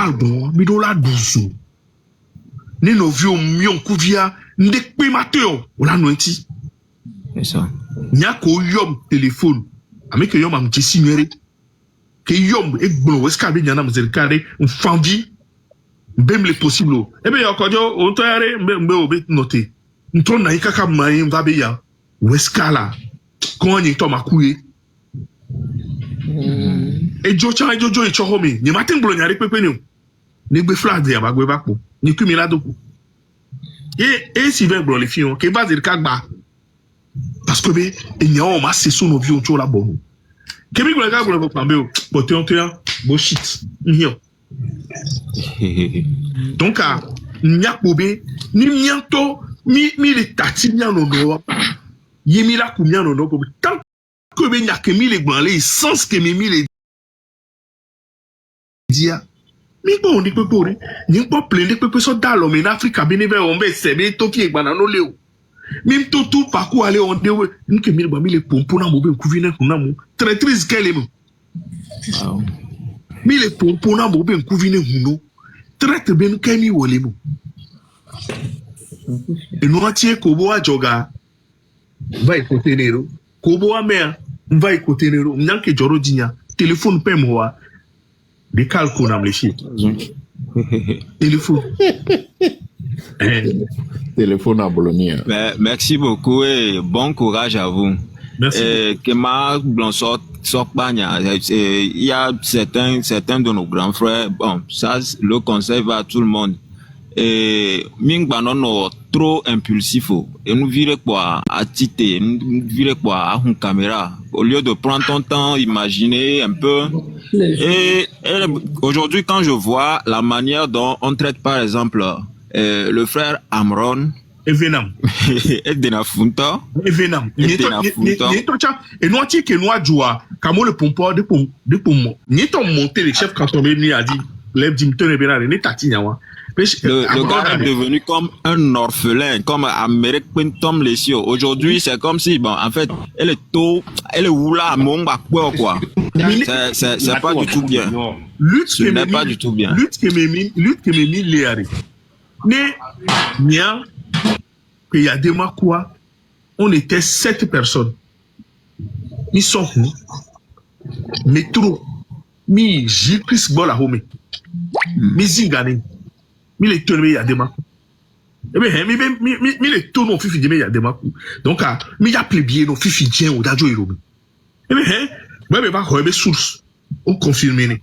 calbon, midola douzo. Ni no vieux mion kuvia, ndek pe mateo, ola noenti. C'est ça. Nya ko yom téléphone. Ame ke yom am jesi mere. Que yom et bon weska be nyana mzelkare mfandi mbem le possible ebe yokojo ontare mbe obe noté ntro na ikaka mai mbabe ya weska la ko nyi to makuye e jocha jojo e chohomi ni matin blo nyare pepe ni ne gbe flag ya bagwe bakpo ni kumi la doko e si ve blo le fion ke base de kagba parce que be e nya o ma seso no vi oncho la bon Kemi gwe ga gwe pambe bo bullshit nyo donc nyakobe ni mianto mi le tati miano no yemi la ku miano no ko tant que be nyakemi le gbanle sens que mi le dia mi bo ni pepe ri ni po plende pepe so dalo me na Africa be ni be on be sebe to ki gbana no le o même tout parcours aller on dewe nke mi ba mi le pompo na mo be nkuvine kuna mo traîtrise kele mo mi le pompo na mo be nkuvine huno traite be nke mi wole mo e no atie ko bo ajoga vai kotenero ko bo amea vai kotenero nyanke joro dinya téléphone pe mo wa de calcul na mleshi téléphone Téléphone à Bologna. Merci beaucoup et bon courage à vous. Merci. Il y a certains de nos grands frères, bon, ça, le conseil va à tout le monde. Et Mingbanon trop impulsif. Et nous virons quoi à titer, nous virons quoi à une caméra. Au lieu de prendre ton temps, imaginer un peu. Et aujourd'hui, quand je vois la manière dont on traite, par exemple, le frère Amron, Evenam. et Denafunta. Evenam. Et nous avons que nous avons comme le pompeur de pom. Nous avons monté le chef quand on est venu à dire, lève Dimton et Benard, et Tatignawa. Le gars est devenu comme un orphelin, comme Amérique Tom Lesio. Aujourd'hui, c'est comme si, bon, en fait, elle est où là, mon quoi. C'est pas du tout bien. Ce n'est pas du tout bien. Lutte que mes milliards. Mais, nia, que y a des mois quoi, on était 7 personnes. Ils sont où? Mais trop. Mi J-Chris Bola Home. Mi Zingane. Mi les tourne, il y a des mois. Eh bien, mi les tourne, on fifi il y a des mois. Donc, mi y a plébien, on fifi dien, ou d'ajo irobi. Eh bien, moi, je vais pas source. On confirme.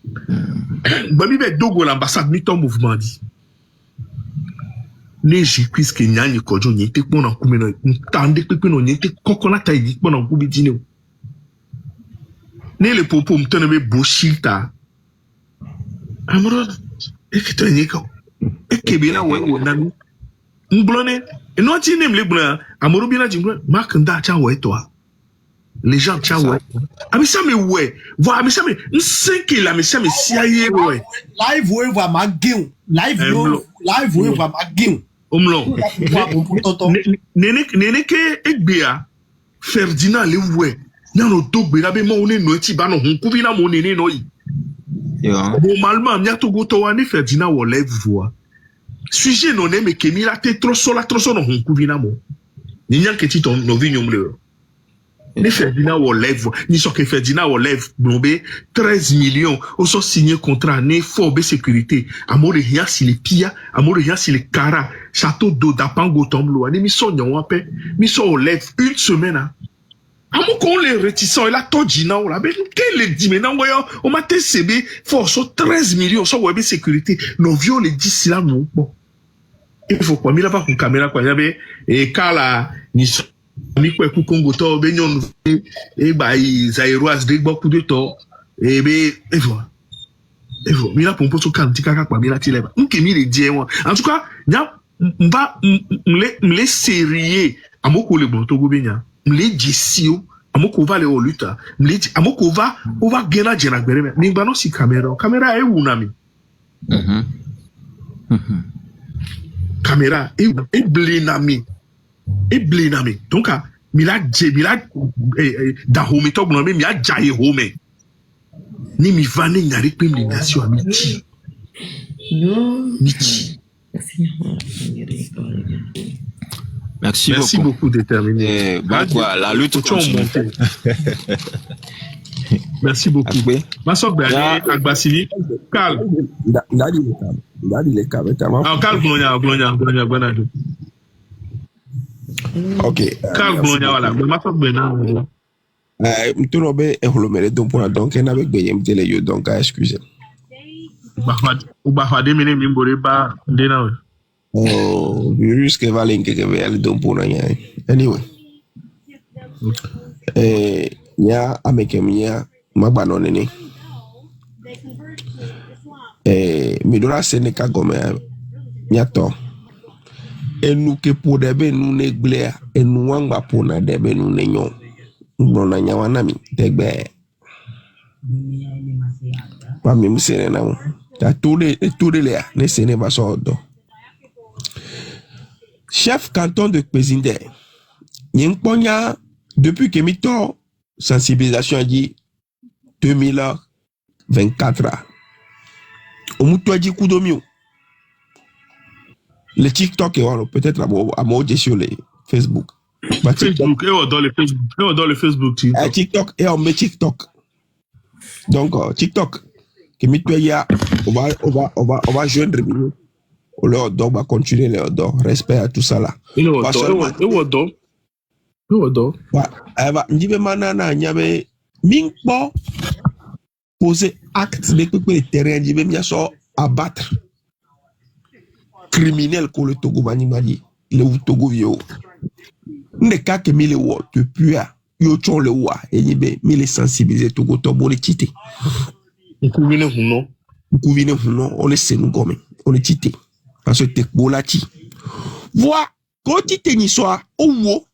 Moi, je vais dogo l'ambassade, mi ton mouvement dit. Ne J-Chris que nyani kojo nyete kpona kumeno ntande kpekpeno nyete kokola taidi kpona kubi dine ne le popo mtone be boshilta amro ekito nyeko ekebela we nanu mblone eno ti nem le bla amoro bi na jinglo mak nda cha we to les gens cha we abisa me we vo abisa me nsenke la me se me siaye we live we va magin live we va magin Omlon. Nene ke ekbea Ferdinand le we. Nyano dogbe la be mo one no ti ba no hun kubi na mo nene no yi. Bon malman nya to go to wa ni Ferdinand wo live voix. Sujet no ne me kemi la te trop so no hun kubi na mo. Ni nyan ke ti ton no vi nyom le. Ni Ferdinand wo live ni so ke Ferdinand wo live blombe 13 millions au so signé contrat né forbe sécurité amore rien si les pia amore rien si les cara château d'eau d'Apango Tomblo ani mi so nyon ape mi so au live une semaine hein amo kon les réticents la tojina o la be ke le di maintenant voyons o matin CB force 13 millions so web sécurité no vio le 10 là non bon il faut quoi mi la pas une caméra quoi yabe et kala ni mi kwa ku Congo to be nyon e ba Zairoise de gbo ku de to e be evo mi la pompo so kan ti kaka pa mi la ti leba nke mi le die won en tout cas nya mba mle sérieux amoko le bon to go be nya mle jesio amoko va le oluta mle amoko va o va gena jena gbere mi gba no si camera e wu na mi camera e blina mi et blinami donc mila da home to gno mi a jaye home ni mi vane nyari pe mi nation amiti Merci beaucoup, déterminé. Bon quoi, la lutte continue. Merci beaucoup. Maso Berne, Agbasili, calme. Calme, Ok. Calme, voilà. Maso Berne. Mtunobe eholomere donc en avec beyem tele yo donc excusez. Ubafade mene mimbore ba ndena we. Oh, virus que valen que ve donc pour rien. Anyway. Ya amekemia magbano nene. Midora seneka gome nyato. Enu ke pour debe nu ne glea enu wangba pour na debe nu ne nyon. Brona nyawana mi tegbe pa mi msene na mo ta tude le ne sene ba so do chef canton de Pézindé nyengponya depuis que mi to sensibilisation dit 2024 o muto ji kudomio le TikTok et peut-être à mo sur les Facebook. Bah, Facebook, et dans le Facebook, TikTok, et on met TikTok. Donc, TikTok, qui met on va joindre, on leur va continuer leur don, respect à tout ça là. Et on poser acte de terrain, abattre criminel que le Togo Manimali, le Togo Vio. Ne cas que mille wo depuis yo chon le wa enibe mille sensibiliser Togo tobo le tité. Nkuvine huno on le senu gomme on le tité parce que te bolati. Voi ko tité ni so owo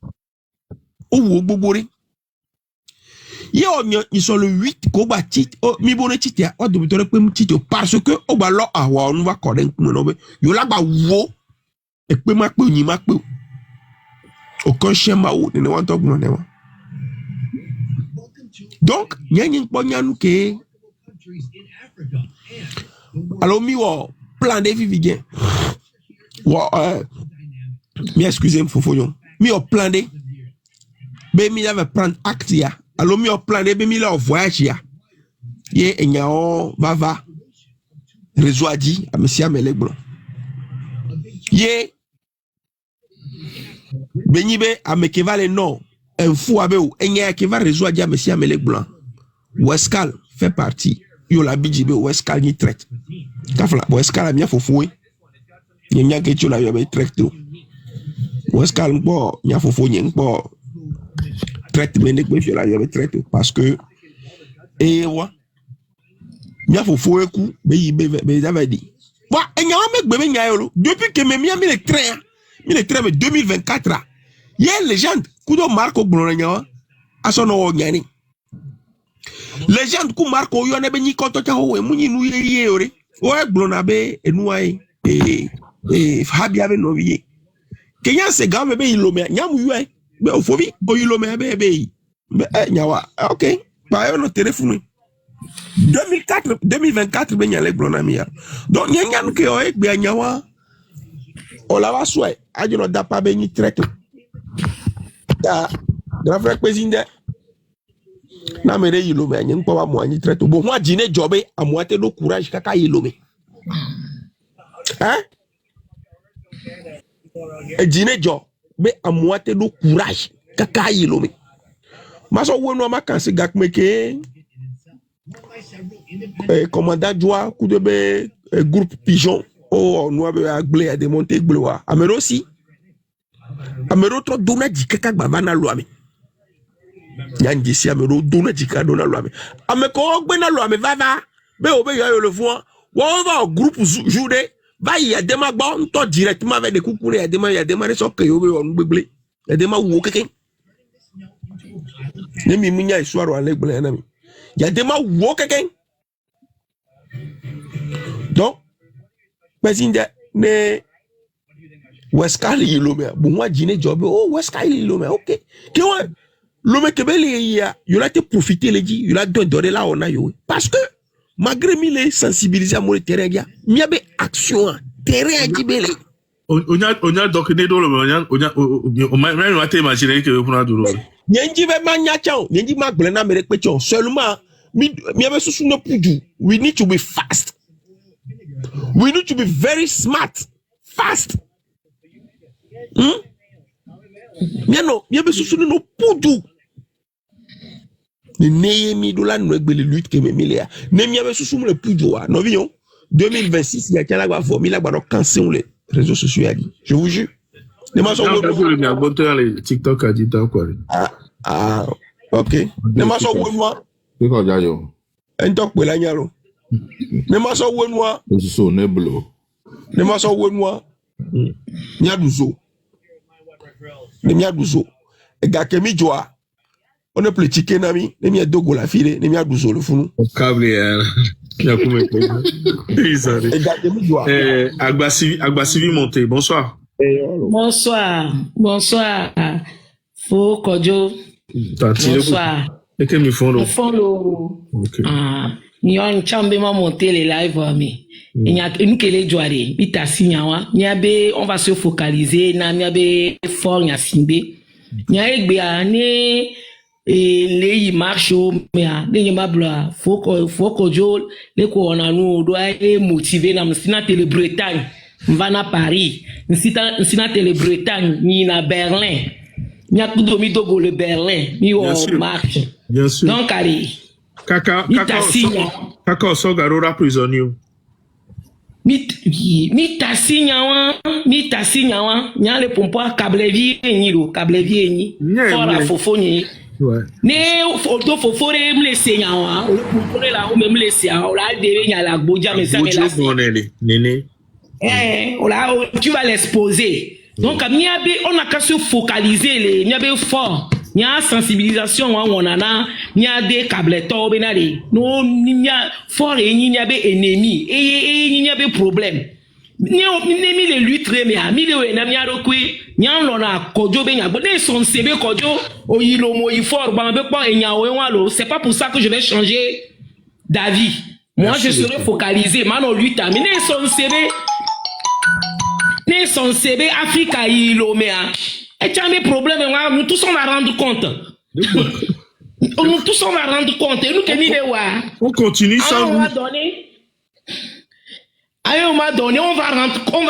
bobori. Ye o ni so le 8 ko ba tité o mi bon tité o do bitore pe mu tité parce que o ba lo awa on va koden ku no be yo la gba wo e pe ma pe ni ma pe aucun chien maou ne want talk non. Donc nyanyin ponyan ke alors mi wo plan de vivien wo mi excusez-moi fofoyon mi o plan de be mi avait prendre acte ya alors mi o plan de be mi la voyage ya ye enyao va réseau a dit à monsieur Amelek Blanc ye Benyibe amekeva le nom un fou abeu enya qui va réseau a dit à monsieur Amelek Blanc Wescal fait partie yo la bijibe Wescal ni traite kafla Wescal a bien fofoué nya ke tu la yo be traite Wescal mpo nya fofo nyen mpo traite menek be la yo be traite parce que wa nya fofo eku be yibe be davadi wa enya mek be nya yo depuis que me mi le train 2024 y'a une légende kudo Marco Gloranya a son nom nyani légende ku Marco yo ne be ni konto cha ho mu ni nu ye ore o Glona be enu ai Fabia be no vie Kenya se gambe be ilome nyamu yo be ofobi o ilome be nyawa okay ba yo no téléphone 2024 be nyale Glona mi ya donc nyanyan ke o be nyawa o la va souhait a no da pa be ni traite da grand frère Pézindé na mere yilome anyi npo ba mo anyi traite bo ho agine jobe amoate do courage kaka yilome agine job be amoate do courage kaka yilome maso wonu ma kan se gakmeke commandant joie coup de be groupe pigeon oh nous avons agblé à démonter gloire amero aussi amero trop dona dikaka bavana loame nyanji si amero dona dikaka dona loame ameko gbena loame vava be obe yo le voix wa va groupe journée va y a dema gba nto directement avec des coucou y a dema so ke yo be on gbegle y a dema wo keke ne mi munya histoire wa legle na mi y a dema wo keke donc Pézindé ne Wescal yilome bon wa jine job oh Wescal yilome OK que ouais l'homme que beli ya il a te profiter le dit il a donné là on a yo parce que malgré mille sensibiliser à mon terrain gars mia be action terrain jibele on a donc né dans le on m'a imaginer que pour nous nyenji be manya chao nyenji magbele na mere pecho seulement mia be susu no puju we need to be fast, we need to be very smart, fast. Mia be susu no puju ne mi dola no egbele lutte que me milia ne mia be susu le puju wa no vion 2026 il y a quelqu'un va formula va cancer les réseaux sociaux a dit, je vous jure. Ne m'a les TikTok a dit quoi. OK. Ne m'a so moi. C'est quoi d'ailleurs? En tok pe la nyalo. Ne m'a so moi. C'est so neblo. Ne m'a so moi. Nya duzo. Ne mia duzo. E ga kemi joa. On ne plus chicken ami, ne mia dogo la file, ne mia duzo le funu. Câble Agbasivi Monté, bonsoir. Bonsoir. Faux Kodjo. Bonsoir. Et que me font Nyon chambe ma monter les live mais il y a une kele joare bita signawa nyabe on va se focaliser na nyabe fort nya simbe nya egbe ane les marches mais les mabla faut Kodjo les ko on a nous doit motiver na msina tele Bretagne va na Paris msina tele Bretagne ni na Berlin ni a tout domi Togo le Berlin ni on marche bien sûr donc allez Kaka Sogarora prisonnier mi tasi nyawa nya le pompo câble vie ni fora fofo ni ouais ne photo fofo re me laisser nyawa o pompo la o me laisser o la de nya la gboja me ça me la nene tu vas l'exposer donc on a qu'à se focaliser les miabe fort il y a sensibilisation on a des câbletos benale no il y a fort et il y a des ennemis et il y a des problèmes ni les luttes mais mi le na mi arokwe nya lo na Kodjo be nya bo ne son sebe Kodjo o yilo mo yi fort ba be pa enya o enwa lo c'est pas pour ça que je vais changer d'avis. Moi je serai focalisé mano lutte mais ne son sebe Africa yilo me a et tu as mes problèmes, nous tous on va rendre compte. Nous tous on va rendre compte. Et nous que on continue sans on va donner. On va donner, on va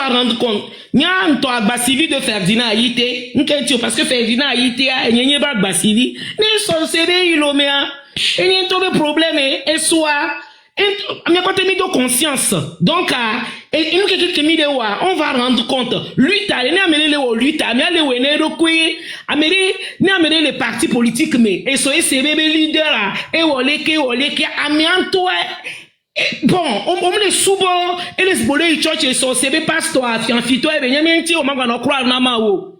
rendre compte. Nya nto Agbasivi de Ferdinand Ayité. Parce que Ferdinand Ayité a n'y pas Agbasivi. Mais son CD il omea. Et n'y a pas de problème et soit. Mais quand tu mis de conscience, donc et nous que mis de on va rendre compte. Lui t'as né amener lui t'as mais le wene rokui amener les partis politiques mais et so ces bébé leader là et woleke amianto bon on les soubo et les bolé church et so c'est pasteur fianfito et benyamenti o magana croire na mawo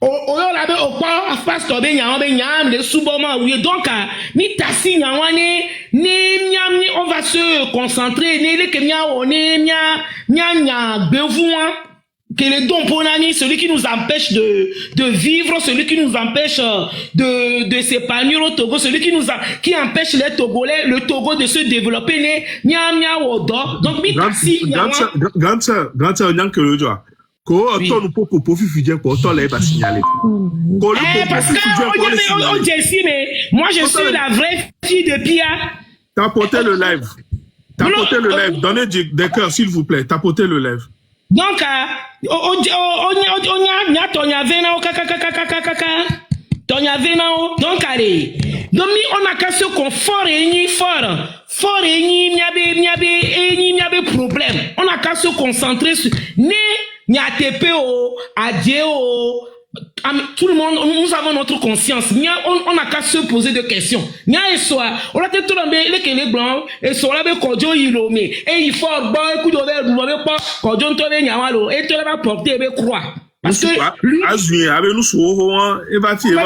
oyo la be okwa pastor be nyam le souboma oui donc mi tasi nyawane ni on va se concentrer ni le kemia one nya bevoin que les dons pour nani celui qui nous empêche de vivre, celui qui nous empêche de s'épanouir au Togo, celui qui empêche les Togolais, le Togo de se développer donc mi tasi parce que on dit ici mais moi je suis la vraie fille de Pia. Tapotez le live. Donnez des cœurs s'il vous plaît. Tapotez le live. Donc donc allez. Donc on a qu'à se confort et fort et niabe problème. On a qu'à se concentrer sur tout le monde, nous avons notre conscience. On a qu'à se poser des questions. On a tout les blancs et sur la Kodjo yilo mais et il faut bon coup de verre pas Kodjo to be nyawalo et to va porter be croix. Parce que lui avec nous so et va tirer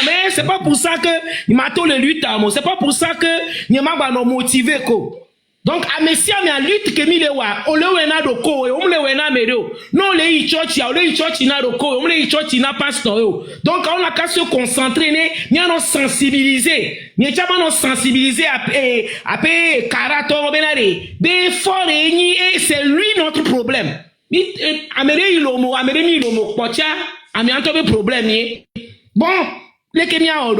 mais c'est pas pour ça que il m'a tout le lutte c'est pas pour ça que il m'a pas motivé ko. Donc, à Messia, mais à lutte que mi le wa, o le wena do ko, o le wena mereo. Non, le i church ya, o le i church na do ko, o le i church na pastor yo. Donc, on a qu'à se concentrer, ni à nous sensibiliser. Ni à nous sensibiliser à pe karato benare. Be fort et c'est lui notre problème. Amere ilomo, amere mi ilomo, pocha, ami antobe problème ni. Bon, les Kenyans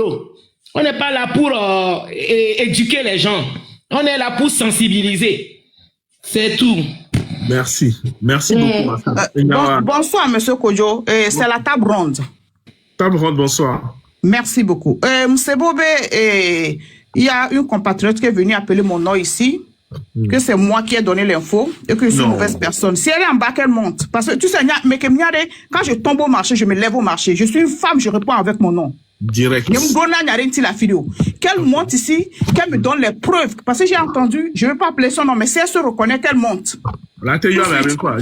on n'est pas là pour éduquer les gens. On est là pour sensibiliser. C'est tout. Merci. Merci beaucoup. Bonsoir, monsieur Kodjo. C'est la table ronde. Table ronde, bonsoir. Merci beaucoup. Monsieur Bobé, il y a une compatriote qui est venue appeler mon nom ici, que c'est moi qui ai donné l'info et que je suis une mauvaise personne. Si elle est en bas, qu'elle monte. Parce que tu sais, quand je tombe au marché, je me lève au marché. Je suis une femme, je réponds avec mon nom. Direct. Qu'elle monte ici, qu'elle me donne les preuves. Parce que j'ai entendu, je ne veux pas appeler son nom, mais si elle se reconnaît, qu'elle monte. Là, tu quoi?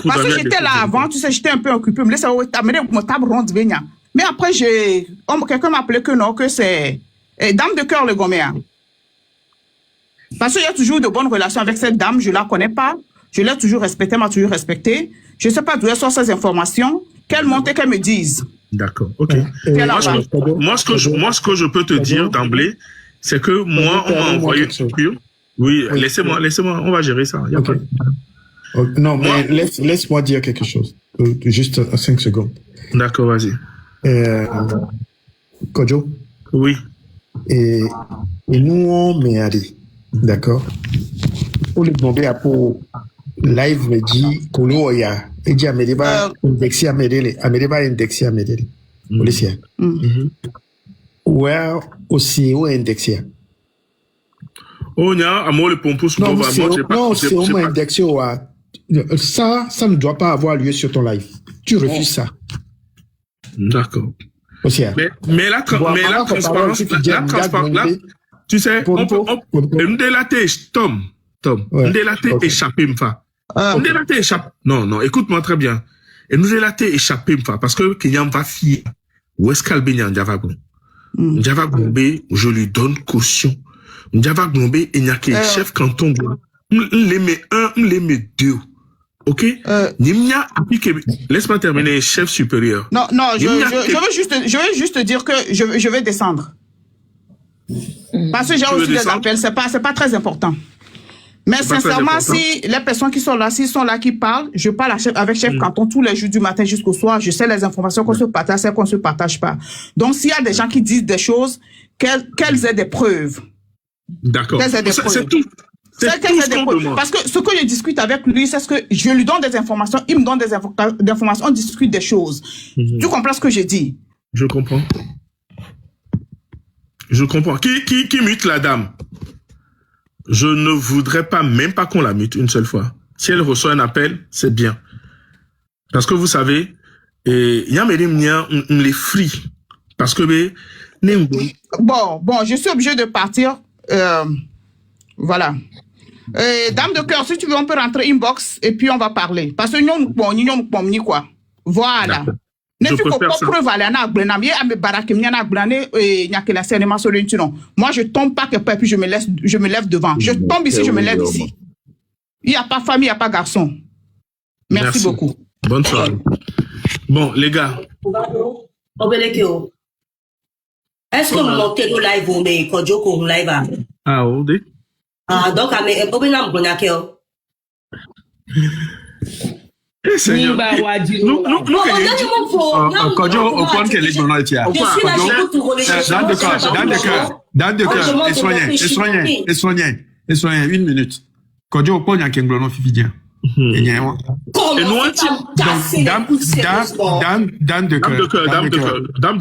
Parce que j'étais là avant, tu sais, j'étais un peu occupé. Me laisse amener mon table ronde. Mais après, quelqu'un m'a appelé que non, que c'est Dame de cœur le Goméa. Parce qu'il y a toujours de bonnes relations avec cette dame, je ne la connais pas. Je l'ai toujours respectée, m'a toujours respectée. Je ne sais pas d'où elle sort ces informations. Qu'elle monte et qu'elle me dise. D'accord, ok. Moi, ce que je peux te dire d'emblée, c'est que moi, on m'a envoyé une coupure. Oui, laissez-moi, on va gérer ça. Non, mais laisse-moi dire quelque chose. Juste 5 secondes. D'accord, vas-y. Kodjo? Oui. Et nous, on m'est allé. D'accord? Pour le demander à pour live me dit Kolo ya et dit Amériba indexé Amériba indexé Amériba policier ouais aussi ou indexé oh nya amol le pompous non c'est au moins indexé ça ne doit pas avoir lieu sur ton live, tu refuses ça. D'accord. Aussi mais la transparence tu sais on Tom, on échappé m'fa. On échappé. Non, écoute-moi très bien. Et nous échappé m'fa parce que Kenyan va fier. Où est-ce qu'elle baigne en Java Gombe, je lui donne caution. Java Gombe, il n'y a que chef canton. On les met deux. Ok? Laisse-moi terminer, chef supérieur. Non, je veux juste dire que je vais descendre. Parce que j'ai aussi des appels, c'est pas très important. Mais sincèrement, si les personnes qui sont là, s'ils sont là, qui parlent, je parle avec chef canton tous les jours du matin jusqu'au soir. Je sais les informations qu'on se partage, celles qu'on se partage pas. Donc, s'il y a des gens qui disent des choses, qu'elles aient des preuves. D'accord. C'est tout. Parce que ce que je discute avec lui, c'est ce que je lui donne des informations, il me donne des informations, on discute des choses. Tu comprends ce que je dis? Je comprends. Qui mute la dame? Je ne voudrais pas, même pas qu'on la mute une seule fois. Si elle reçoit un appel, c'est bien. Parce que vous savez, il y a les free. Parce que, bon, je suis obligé de partir. Voilà. Dame de cœur, si tu veux, on peut rentrer inbox et puis on va parler. Parce que nous, quoi. Voilà. Moi, je tombe pas quelque part, puis je me lève devant. Je tombe ici, je me lève ici. Il n'y a pas famille, il n'y a pas garçon. Merci beaucoup. Bonne soirée. Bon, les gars. Est-ce que vous montez au live ou mais quand je cours live? Ah, ok. Ah, donc, mais Seigneur. Soignez, une minute. Kodjo au point qu'il y a un fifidien. Dame de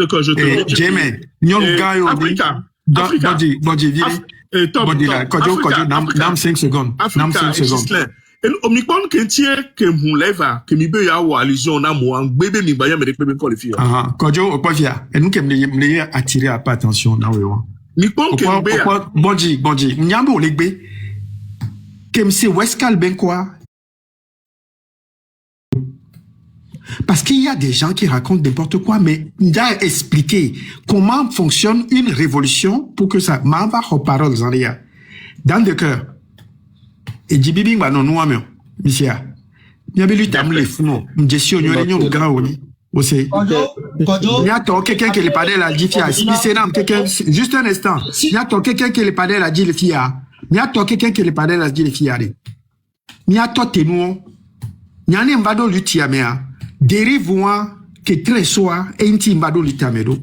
cœur, je te dis. Jémen, nyon gayo. Bodi, Dame 5 secondes. Dame 5 secondes. Et omicron que mon lève que mi be ya ou allusion na mo bébé mi baya me de ko le fi. Kodjo au point via. Et nous que me attirer pas attention na we wa. Mi pon que be ya. Bodi. Nyambo legbe. Que monsieur Wescal ben quoi? Parce qu'il y a des gens qui racontent n'importe quoi, mais il a expliqué comment fonctionne une révolution pour que ça m'envoie aux paroles, dans le cœur. Et Djibibi, non, nous, amions, monsieur. Il y avait lu tam les fous, m'gestion, il y a eu grand, oui. Aussi. Il y a quelqu'un qui le parlait là, dit fia. Si c'est là, quelqu'un, juste un instant. Il y a quelqu'un qui le parlait là, dit le fia. Il y a quelqu'un qui le parlait là, dit le fia. Il y a toi, t'es nous. Il y a un mbado lutiamea. Dérive-moi que très soit un petit mbado lutiamedo.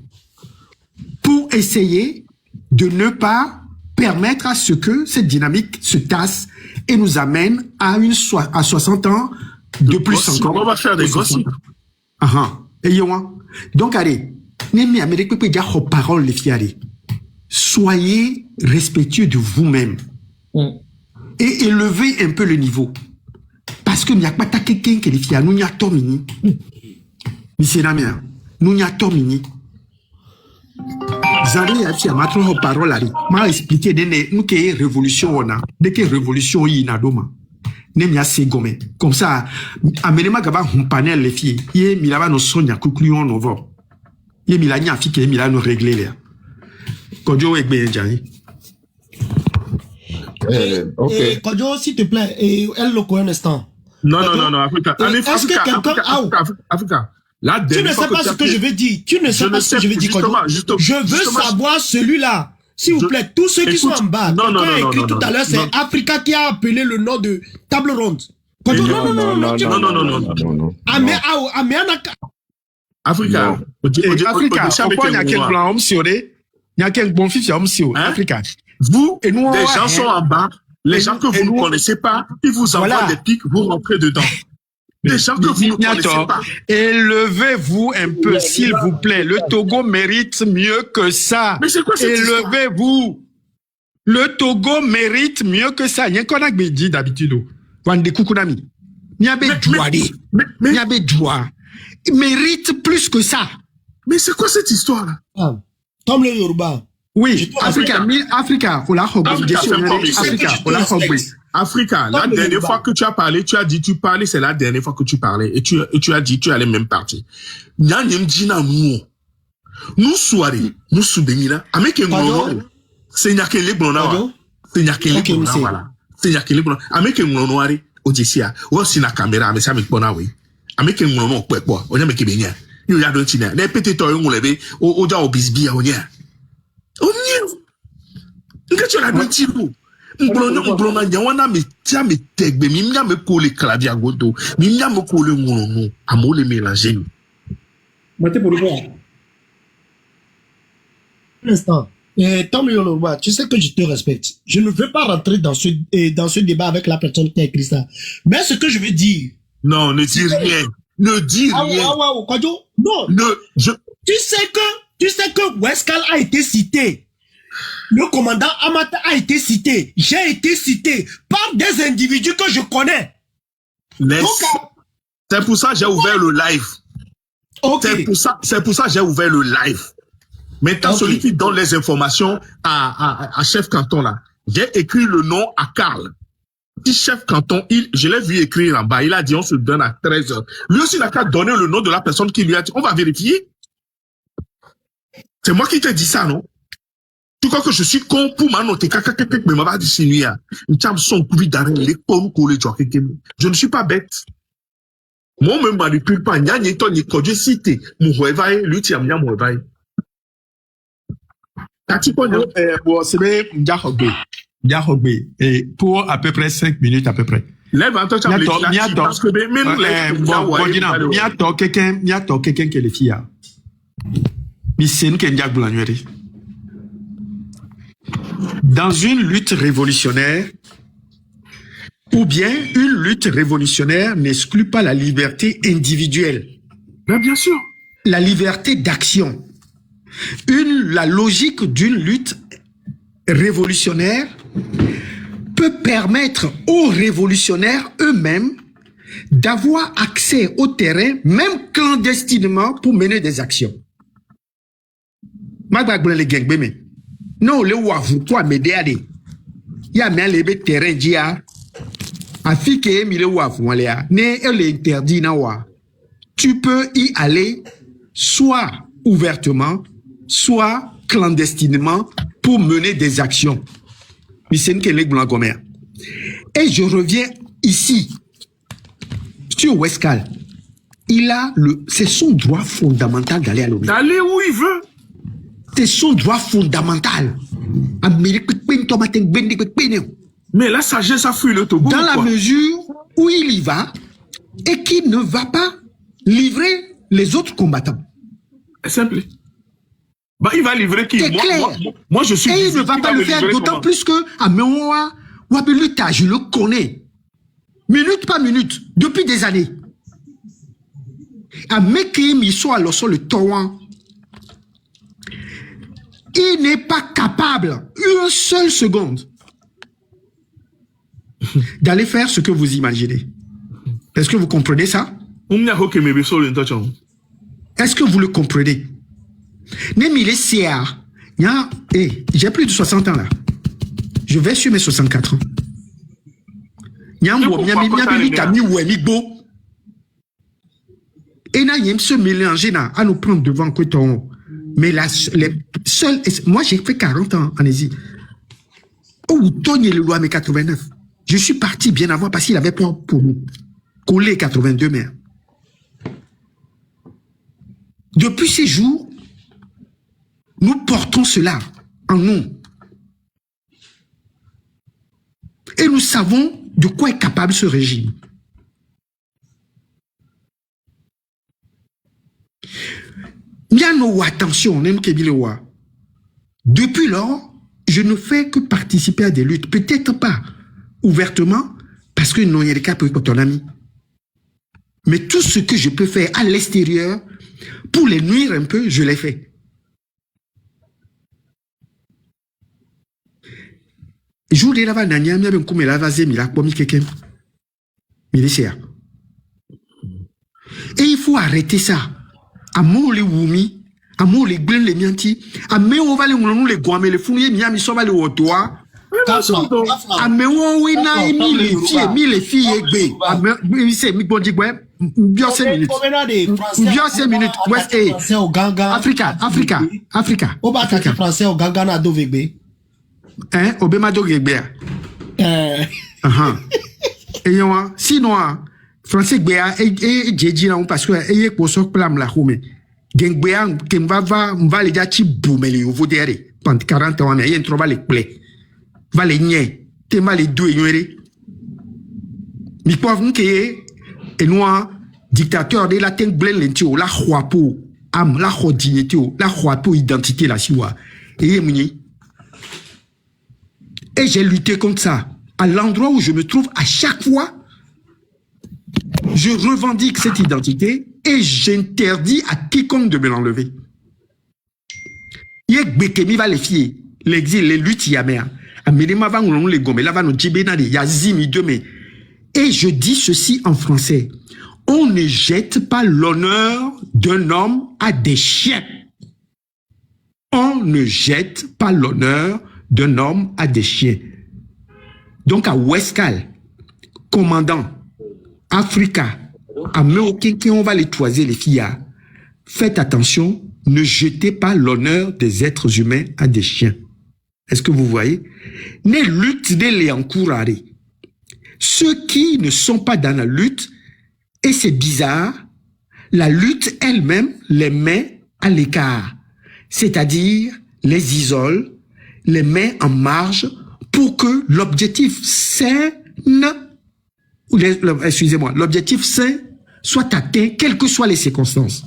Pour essayer de ne pas permettre à ce que cette dynamique se tasse et nous amène à 60 ans de plus encore. On va faire des gossips. Et donc, allez, soyez respectueux de vous-même et élevez un peu le niveau. Parce qu'il n'y a pas quelqu'un qui est fier. Nous n'y a pas mini. Nous n'y a pas mini. Zari a fait ma trop parole là. M'a expliqué nous qu'il y a révolution on a. Dès que révolution y a doma. Nemia segome. Comme ça, amenez-moi gaba un panel les filles. Yé milava no sonia concluons novo. Yé milania fi que milano régler là. Kodjo egbe njani. Ok. Kodjo, s'il te plaît, elle le connaît un instant. Non, Africa. Est-ce que quelqu'un Africa. Tu ne sais pas ce que je veux dire. Tu ne sais pas ce que je veux dire, Kodjo. Je veux savoir celui-là. S'il vous plaît, tous ceux qui sont en bas, quelqu'un a écrit tout à l'heure, c'est Africa qui a appelé le nom de table ronde. Non. Africa. Pourquoi il y a quel blanc homme sur il y a quel bon fils homme sur Africa. Vous, les gens sont en bas, les gens que vous ne connaissez pas, ils vous envoient des pics, vous rentrez dedans. Des gens que vous ne connaissez pas. Élevez-vous un peu, s'il vous plaît. Le Togo mérite mieux que ça. Mais c'est quoi cette histoire? Élevez-vous. Le Togo mérite mieux que ça. Il y a qu'on a dit d'habitude. Wande Kukunami. Niabe Djouari. Niabe Djoua. Il mérite plus que ça. Mais c'est quoi cette histoire? Tom le Yoruba. Oui, Africa, Africa, la dernière fois que tu as parlé, tu as dit tu parlais, c'est la dernière fois que tu parlais et tu as dit tu allais même partir. Nous soirée, nous soubenira, avec un mono, c'est nyakele blona, c'est nyakele blona, voilà. C'est nyakele blona, avec un mono noir, ojesia, ou si na caméra, mais ça me bona oui. Avec un mono quoi, on a me kibenya. Il y a d'autres tina, les petits toys on lève, au ja au bisbia, on y a. On y a. Qu'est-ce que tu as dit, vous? Mbrona nyawana me tia me tegbe mi mia me kole clavier godo mi mia me kole ngono amole mélanger Mate pour voir un instant Tom Yoloba, tu sais que je te respecte. Je ne veux pas rentrer dans ce débat avec la personne qui a écrit ça, mais ce que je veux dire, non, ne dis rien, ne dis rien. Non, tu sais que Weskal a été cité. Le commandant Amata a été cité. J'ai été cité par des individus que je connais. C'est pour ça que j'ai ouvert le live. Okay. C'est pour ça que j'ai ouvert le live. Maintenant, celui qui donne les informations à chef canton là, j'ai écrit le nom à Karl. Petit chef canton, je l'ai vu écrire en bas. Il a dit on se donne à 13h. Lui aussi, il a qu'à donner le nom de la personne qui lui a dit. On va vérifier. C'est moi qui t'ai dit ça, non? Tu crois que je suis con pour m'annoter mais m'a pas dit sinuia. Je ne suis pas bête. Moi, me manipule pas. Nya ni to ni kodje cité. Mouhwevaye, lui ti amnya mouhwevaye. Bon, c'est Ndiahogbe. Et pour à peu près 5 minutes à peu près. Lève-toi, tu as quelqu'un qui est le fia. Mais c'est nous qui est Blannueri. Dans une lutte révolutionnaire, ou bien une lutte révolutionnaire n'exclut pas la liberté individuelle. Mais bien sûr. La liberté d'action. La logique d'une lutte révolutionnaire peut permettre aux révolutionnaires eux-mêmes d'avoir accès au terrain, même clandestinement, pour mener des actions. Non, le wafu toi médiade. Ya me lebe terrain dia. Afike mi le wafu walea. Ne elle interdit na wa. tu peux y aller soit ouvertement, soit clandestinement pour mener des actions. Et je reviens ici sur Westcal. C'est son droit fondamental d'aller à l'ONU. D'aller où il veut. C'est son droit fondamental. Mais la sagesse a fui le Togo. Dans la mesure où il y va et qu'il ne va pas livrer les autres combattants. C'est simple. Bah, il va livrer qui? Moi, je suis. Et il ne va pas le faire d'autant plus que Ameoua Wabeluta, je le connais. Minute par minute, depuis des années. À Mekim, il soit alors sur le torrent. Il n'est pas capable, une seule seconde, d'aller faire ce que vous imaginez. Est-ce que vous comprenez ça? Est-ce que vous le comprenez? Même il est CR. J'ai plus de 60 ans là. Je vais sur mes 64 ans. Et là, il y a se mélanger à nous prendre devant Coton. Mais les seuls. Moi, j'ai fait 40 ans en Asie. Oh, Tony le loi, mais 89. Je suis parti bien avant parce qu'il avait peur pour nous. Coller 82 mères. Depuis ces jours, nous portons cela en nous. Et nous savons de quoi est capable ce régime. Attention, depuis lors, je ne fais que participer à des luttes. Peut-être pas ouvertement, parce que non, il y a des cas pour ton ami. Mais tout ce que je peux faire à l'extérieur, pour les nuire un peu, je l'ai fait. Et il faut arrêter ça. Amour les wumi, amour les glen les mianti, amour on va les nous les guamé les fouiller miami so va les otoa. Amour oui na les filles egbe. Amour c'est mi bon digwe. Bien 5 minutes. Bien 5 minutes. West Africa. Au bas français au Ganga na dovegbe. Hein, obema dovegbe. Et yo sinon français gbea et jeji na parce que eye ko so plam la home gengbea ke va le ja chi boumeli vous derrière pendant 40 ans mais yen troba le ple va le nye te ma le do enwere mi pauvre ke et noir dictateur de la ten blen lentio la khwapo am la khodignité la khwapo identité la siwa et muni et j'ai lutté contre ça à l'endroit où je me trouve à chaque fois. Je revendique cette identité et j'interdis à quiconque de me l'enlever. Yek Bekemi va les fier, l'exil, les luttes yamea. Amédéma va nous les gommer, là va nous djibénade, yazimi demain. Et je dis ceci en français. On ne jette pas l'honneur d'un homme à des chiens. On ne jette pas l'honneur d'un homme à des chiens. Donc à Westcal, commandant, Africa, à Meokinki, on va les toiser les filles. Faites attention, ne jetez pas l'honneur des êtres humains à des chiens. Est-ce que vous voyez? Ne lutte de les encourager. Ceux qui ne sont pas dans la lutte, et c'est bizarre, la lutte elle-même les met à l'écart. C'est-à-dire, les isole, les met en marge pour que l'objectif sain l'objectif sain soit atteint, quelles que soient les circonstances.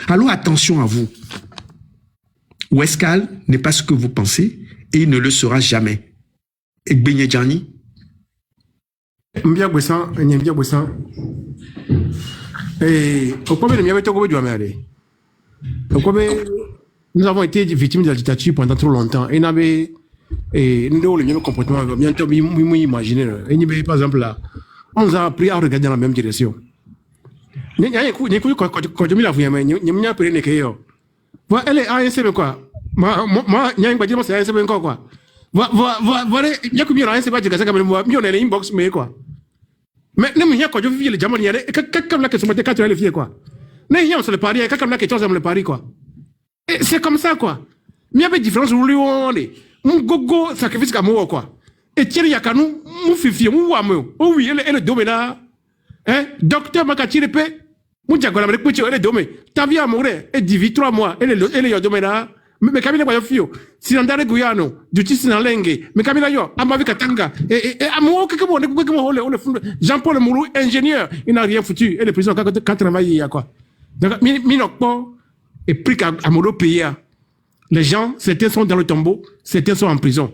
Alors attention à vous. Westcal n'est pas ce que vous pensez et il ne le sera jamais. Et Benyedjani? Nous avons été victimes de la dictature pendant trop longtemps. Et nous avons le même comportement, bientôt imaginer. Et par exemple là, on nous a appris à regarder dans la même direction. Quand je me la fouille, je me appris les cailloux. Voilà, elle est ANC quoi. Moi, il y a une bâtiment, c'est ANC quoi. Voilà, il y a combien d'ANC pas de ça comme moi, il y a une inbox mais quoi. Mais ne m'y a quoi, je vis les diamants, il y a quelqu'un là qui se mettait 4 filles, quoi. Ne y a sur le pari, quelqu'un là qui est sur le pari, quoi. Et c'est comme ça, quoi. Mais il y avait différence, où on est. Mon gogo sacrifice comme moi, quoi. Et tiens, il y a qu'à nous, mon fifi, mon wamou. Oh oui, elle est dommée là. Hein, docteur Makachiripe, mon diagola, elle est dommée. T'as vu à mourir, elle dit 3 mois, elle est dommée là. Mais Camila Guayofio, si on a Guyano, du Tissi dans Lengue, mais Camila Yo, Amavi Katanga, et à moi, Jean-Paul Moulou, ingénieur, il n'a rien foutu, et les prisons quand travaillent, il y a quoi. Donc, Minokpo est pris à Moulou pays. Les gens, certains sont dans le tombeau, certains sont en prison.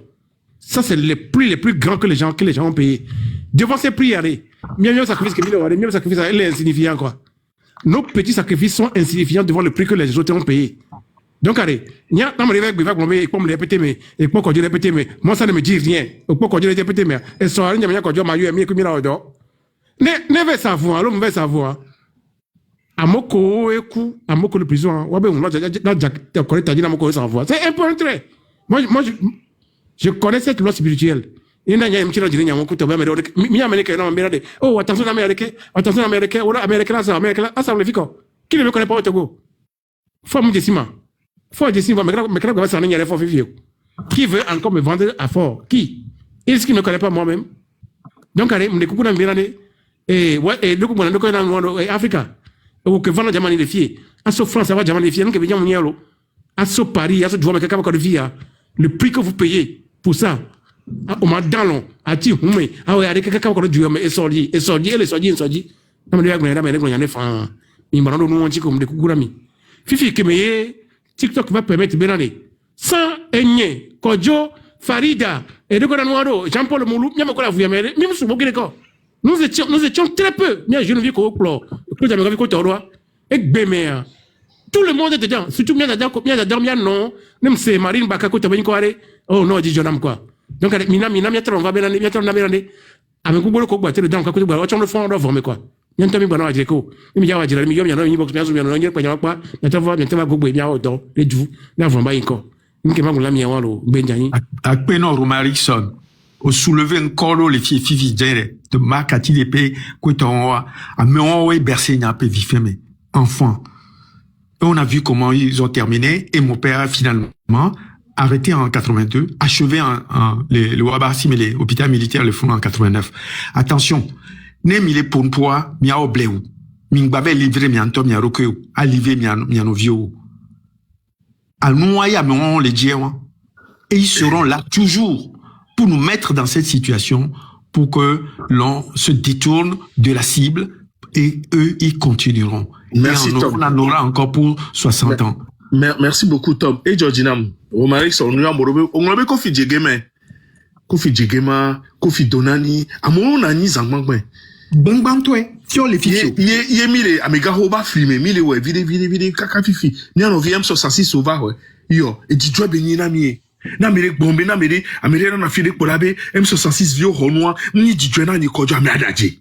Ça, c'est les plus grands que les gens ont payés. Devant ces prières, mieux sacrifice que mieux sacrifice, elle est insignifiant, quoi. Nos petits sacrifices sont insignifiants devant le prix que les autres ont payé. Donc, allez, il y a un réveil qui va me répéter, mais, et pourquoi je répéter, mais, moi, ça ne me dit rien. Pourquoi je répéter, mais, et ça, il y a un peu de mieux que Mila Odo. Ne vais savoir, alors, on va savoir. Amoko, écoute, Amoko, le prison, ouais, ben, là, tu connais, t'as dit, Amoko, savoir. C'est un peu un trait. Moi, je connais cette loi spirituelle. Il y a un petit peu de gens qui ont été américains. Oh, attention, américain, ou américain, ça me fait quoi? Qui ne me connaît pas au Togo? Faut me dire, qui veut encore me vendre à fort? Qui? Est-ce qu'il ne me connaît pas moi-même? Donc, allez, me découpe dans le birane. Et donc, on a dans Afrique. Ou que vendre diamant les filles. À ce France, ça va diamant les filles. Donc, bien, mon à ce Paris, à ce joueur, mais quelqu'un va de vie. Le prix que vous payez pour ça. Au Madalon, à Tihoume, ah ouais, avec quelqu'un va de jouer, mais et sordi. Non, mais il y a des femmes. Il m'a rendu un petit comme des coucourami. Fifi, que me TikTok va permettre de aller. Sans Enye, Kodjo, Farida, et de Godanoiro, Jean-Paul Moulou, il y a encore la vie, mais même sur Bokireko. Nous étions très peu. Mais je ne vis qu'au plan. Écoute, j'avais vu qu'au roi. Et Béméa. Tout le monde est dedans. Surtout, il y a dedans, non. Même c'est Marine Bakako, tu as vu oh non, dit Jonam quoi. Donc, Mina, on va bien aller. Avec Google, on va dedans, on le fond, on va quoi. Il y a un peu de Jeko. Il y a un peu de Jeko. Il y a un peu de Jeko. Il y a un peu de Jeko. Il y a un peu de Jeko. Il y a un peu de Jeko. Il y a un peu de Jeko. Il y a un peu de Jeko. Il y a un peu de Jeko. À peine Romarikson, au soulever un colo, les filles dire, de Marc à Tilépé, Koueton, à Méon, bercé, n'a pas vif, mais enfant. On a vu comment ils ont terminé, et mon père a finalement arrêté en 82, achevé le Wabarsi, mais les hôpitaux militaires le font en 89. Attention. Nem il est pour poids, mia obléou. Mingbabe livré mianto mia rokeu, alivé miano vieux. À noyer mon les dieux. Et ils seront là toujours pour nous mettre dans cette situation pour que l'on se détourne de la cible et eux, ils continueront. Merci, Tom. On en aura encore pour 60 ans. Merci beaucoup, Tom. Et Georginam, Romaric, on a Kofi Djegema, Kofi Donani, Amon Nani Zangmangben. Bang toi, sur les fichiers. Yé mille, amiga hoba filmé, mille ouais, vide, kaka fifi. Ni an oviem so sasi sova ouais. Yo, et di joie béni na mie. Na mire bombe, na mire na file kolabe, M66 vieux renois, ni di joie na ni kojo ame adadje.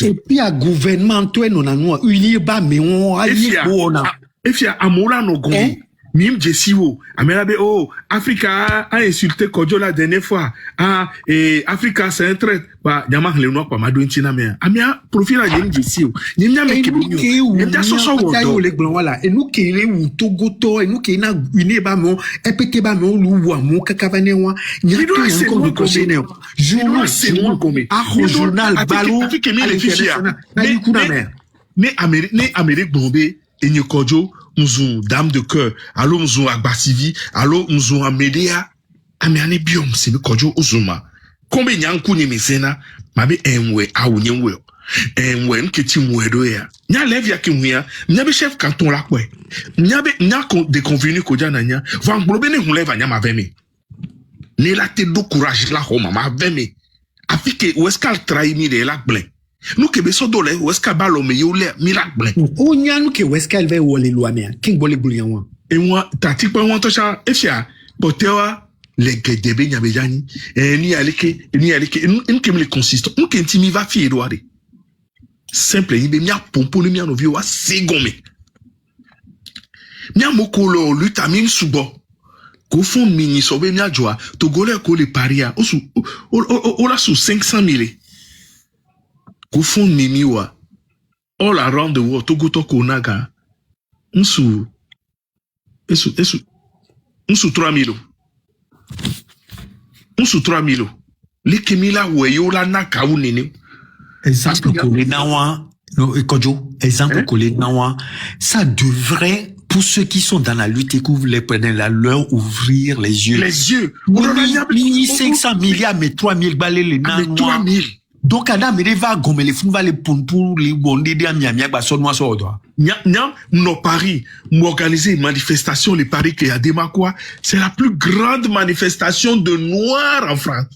Et puis à gouvernement, toi, non, non, unir bas, mais on a eu bon. Et puis à Amola no gombe. Mim Jessiwo, Amelabe, oh, Africa a insulté Kodjo la dernière fois. Ah, et Africa c'est un trait. Bah, Yama le noir, pas Madou Intina, mais Amia, profil à Jem Jessiwo. Nimia me kibunyo. Nimia soso wodo. Les blancs, voilà. Et nous qui est Togoto, et nous qui est na une bamon, et pété bamon, l'ouwa, mon kakavanewa. N'y a pas encore de conseiller. Journal, c'est moi comme. Ah, journal, ballon. Ne Amérique Bombé, et Nye Kodjo, nous dame de cœur, allo nous Agbasivi, allo nous Amédéa, amiane biom, c'est le Kodjo Ozuma. Combien nyanku ni mesena, mabe enwe, aounyewe. Enwe, nketi mwedo ya. Nya levya kimwea, nyabe chef canton la kwe. Nyabe, de convenu kodja nanya, van globene hunleva nyama veme. Ne la te do courage la homa, ma veme. Afike, oueskal traimi de la blen. Nous que beso dole weska balo me yole miracle. O nya nous que weska elve wole loi me king bole boulian. Et moi tati pa won to cha efia botewa le gedebe nyabejani ni alike une que me consiste on que ntimi va fi edouard. Simple yibe mia pompo ni mia no viwa segome. Mia mokolo lutamine subo. Ko fon mini sobe mia joa Togolais ko le paria o la sous 500 000 ko fon mimi wa all around the world Togo to konaga nsu 3000 nsu 3000 le kemila weyo la naka unene exemple collé nawa no ekojo exemple collé nawa ça devrait pour ceux qui sont dans la lutte et qui les prennent la leur ouvrir les yeux. Les yeux. Mini 500 milliards, mais 3000 balles les nains. 3000. Donc, Adam, il va gommer les fonds, va les pour les bonder des amiamis, bah, sonne moi, ça, doit. Nos paris, m'organiser une manifestation, les paris qu'il y a des quoi, c'est la plus grande manifestation de noirs en France.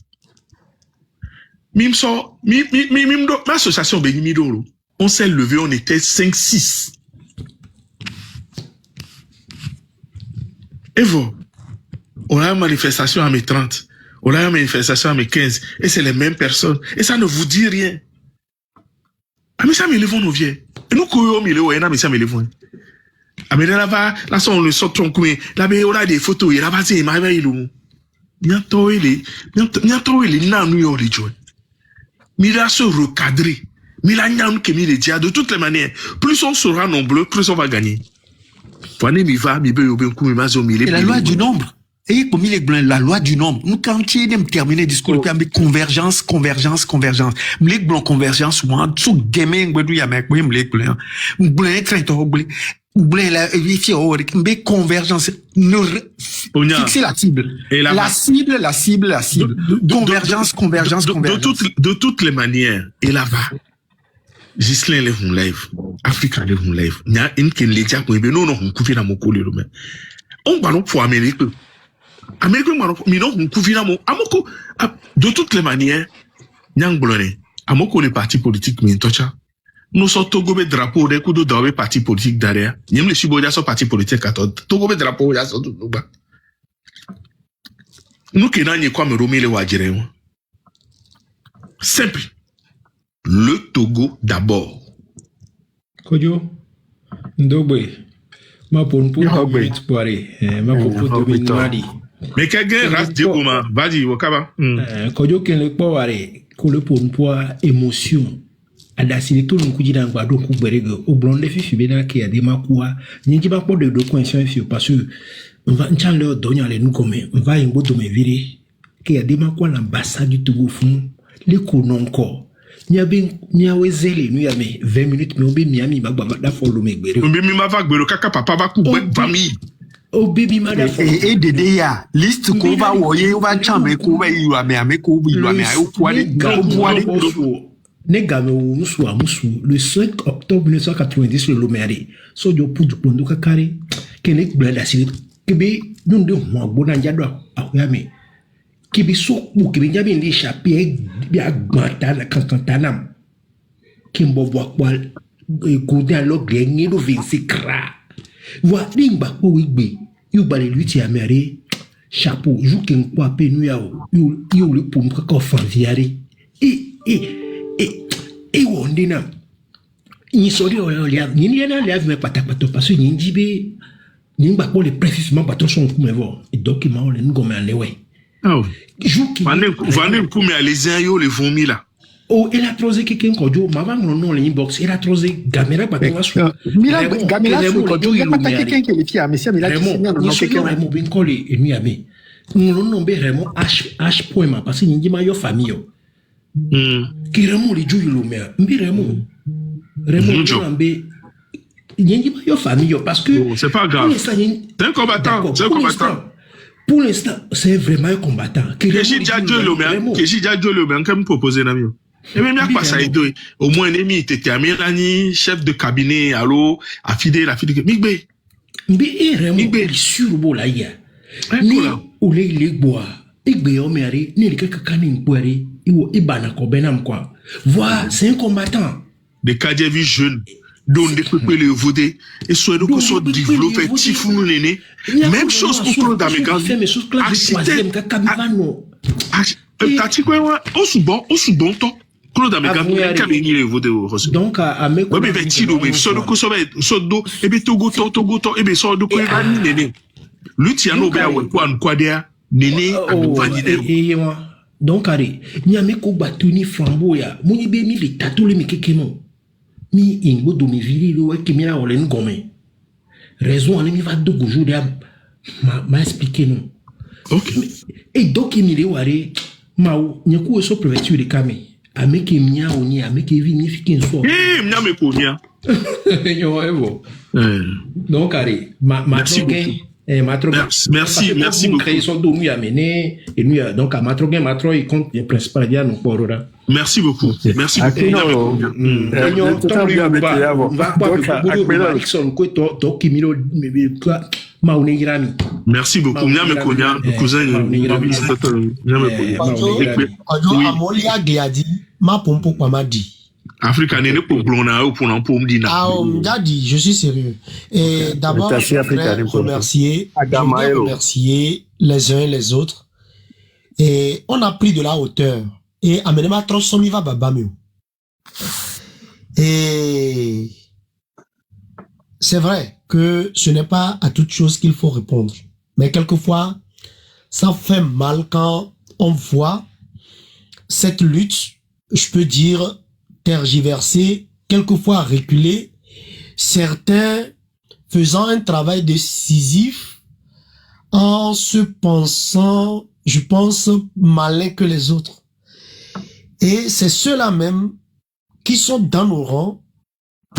L'association Benimidoro, on s'est levé, on était 5-6. Et vous, on a une manifestation à mes 30, on a une manifestation à mes 15, et c'est les mêmes personnes, et ça ne vous dit rien. Ah, mais ça me lève nos vieux. Et nous, couillons, mais ça me lève. Ah, mais là-bas, là, on le sort ton coin, là-bas, on a des photos, et là-bas, c'est ma veille, l'eau. Bientôt, il est, nan, nous, on les joue. Mais là, se recadrer. Mais là, nous, de toutes les manières, plus on sera nombreux, plus on va gagner. Et la loi du nombre. Et comme il est blanc, la loi du nombre. Nous, quand tu es terminé le discours, tu as mis convergence. Les blancs convergence, moi, tout gaming, blanc, convergence. Fixer la cible. La cible. Convergence. De toutes les manières, et là-bas. Gislain les hon live, Africa les hon live. Nya inken les dia ko ebe no hon kufi na mo ko le lo me. On ba no pour Amérique. Amérique mi no hon kufi na mo amoko de toutes les manières. Nyang blone. Amoko les partis politiques mi ntocha. Nous sommes Togo be drapeau de kudo dawe parti politique derrière. Nyem le siboja so parti politique ato. Togo be drapeau ya so do ba. Nous kena nye kwa me romele wa jere. Simple. Le Togo d'abord. Kojo, Ndogbe, ma pour poire, ma pour mais quelqu'un reste du comment? Vas-y, Wakaba. Kojo ken le poire, que le pour émotion. Adasile tout le coup d'un guado couberege au blond de fifi bena qui a des makoua, n'y a pas de conscience parce que on va en leur donner les nous comme on va y bout de me virer qui a des makoua l'ambassade du Togo fond, les coups non encore. Nya wezele nu ya me 20 minutes me obi miami bagba da follow me gbere obi mi ma va gbere kaka papa va ku famille obi ma da follow et dede ya list ko va woye va chame ko va iwa me ame ko bi iwa me ayo poade ne game musu le 5 octobre 1990 le lomere so jo pudu pondo kakare kene blada sile kebe nunde mo gbona njado akoyame kibi soku kibi nyabi ndi chapier bi agbanta na kankantanam kimbo boakwal kodi alogre ngi do vinsikra wa limba ko wigbe yu bale luti amere chapeau juken kwa pe nu ya yo le pom ka fanviare wondina ni sori o ya ni na le ave me patapato parce que ni jibe ni ngba ko le précisément bato son kumevo et document le ngome alewe. Ah oui. Vanne comme les aïeux les vomis là. Oh, il a trosé quelqu'un kojo, maman non l'inbox, il a trosé gamera pas de sou. Mira gamera sou kojo, il y a pas quelqu'un qui est fier, mais c'est Mila qui non quelqu'un Raymond bin collé et miami. Non be Raymond H point parce que ni ma yo famille. Qui Raymond le joue le mer. Mbi Raymond Rambe ni ma yo famille parce que c'est pas grave. C'est un combattant, Pour l'instant, c'est vraiment un combattant. Keji Djadjo le même, comme proposé Namio. Et même il y a pas ça au moins ennemi était Amirani, chef de cabinet, allo, affidé la fille de Migbe. Migbe sur bola ya. Ni ole ile boa. Igbe o mere ni le kakani ngwere, iwo ibana ko benam quoi. Voilà, c'est un combattant. Des Kadjevi jeunes. Donc, des peuples les voter, et soit de soit développer Tifounou Néné. Même chose pour Claude Amégan. Architecte. Au soubon, Claude Amégan, il les voter au Rosso. Donc, à mes mais Tilo, mais soit de Kosovo, soit d'eau, et bien Togo, et bien soit de Kosovo, Néné. Luciano Bea quoi dia Nene donc allez ni ameko batuni flambeau ya moni be mi be tatole mi kekeno mi ingo do mi viri lo ke mi na ole ngome raison ani mi va do gojo dia m'a expliqué non. OK. Et donc il me ware mau nyaku so prévention de kame ameke mia oni ameke vi ni fikin so mia me ko mia yo evo donc allez ma drogue merci beaucoup. Ils sont nous amener et nous donc à matro il compte le principal dia non pour là. Merci beaucoup. Merci beaucoup. Merci beaucoup. Nyame konya cousin Amolia Gadi ma pompo pamadi. Africa n'est pas blona ou pour un pomme dina. Ah, Gadi, je suis sérieux. Et d'abord, je voudrais remercier les uns et les autres. Et on a pris de la hauteur. Et amenema transformi va babamio. Et c'est vrai que ce n'est pas à toute chose qu'il faut répondre. Mais quelquefois, ça fait mal quand on voit cette lutte, je peux dire, tergiversé, quelquefois reculé, certains faisant un travail décisif en se pensant, je pense, malin que les autres. Et c'est ceux-là même qui sont dans nos rangs,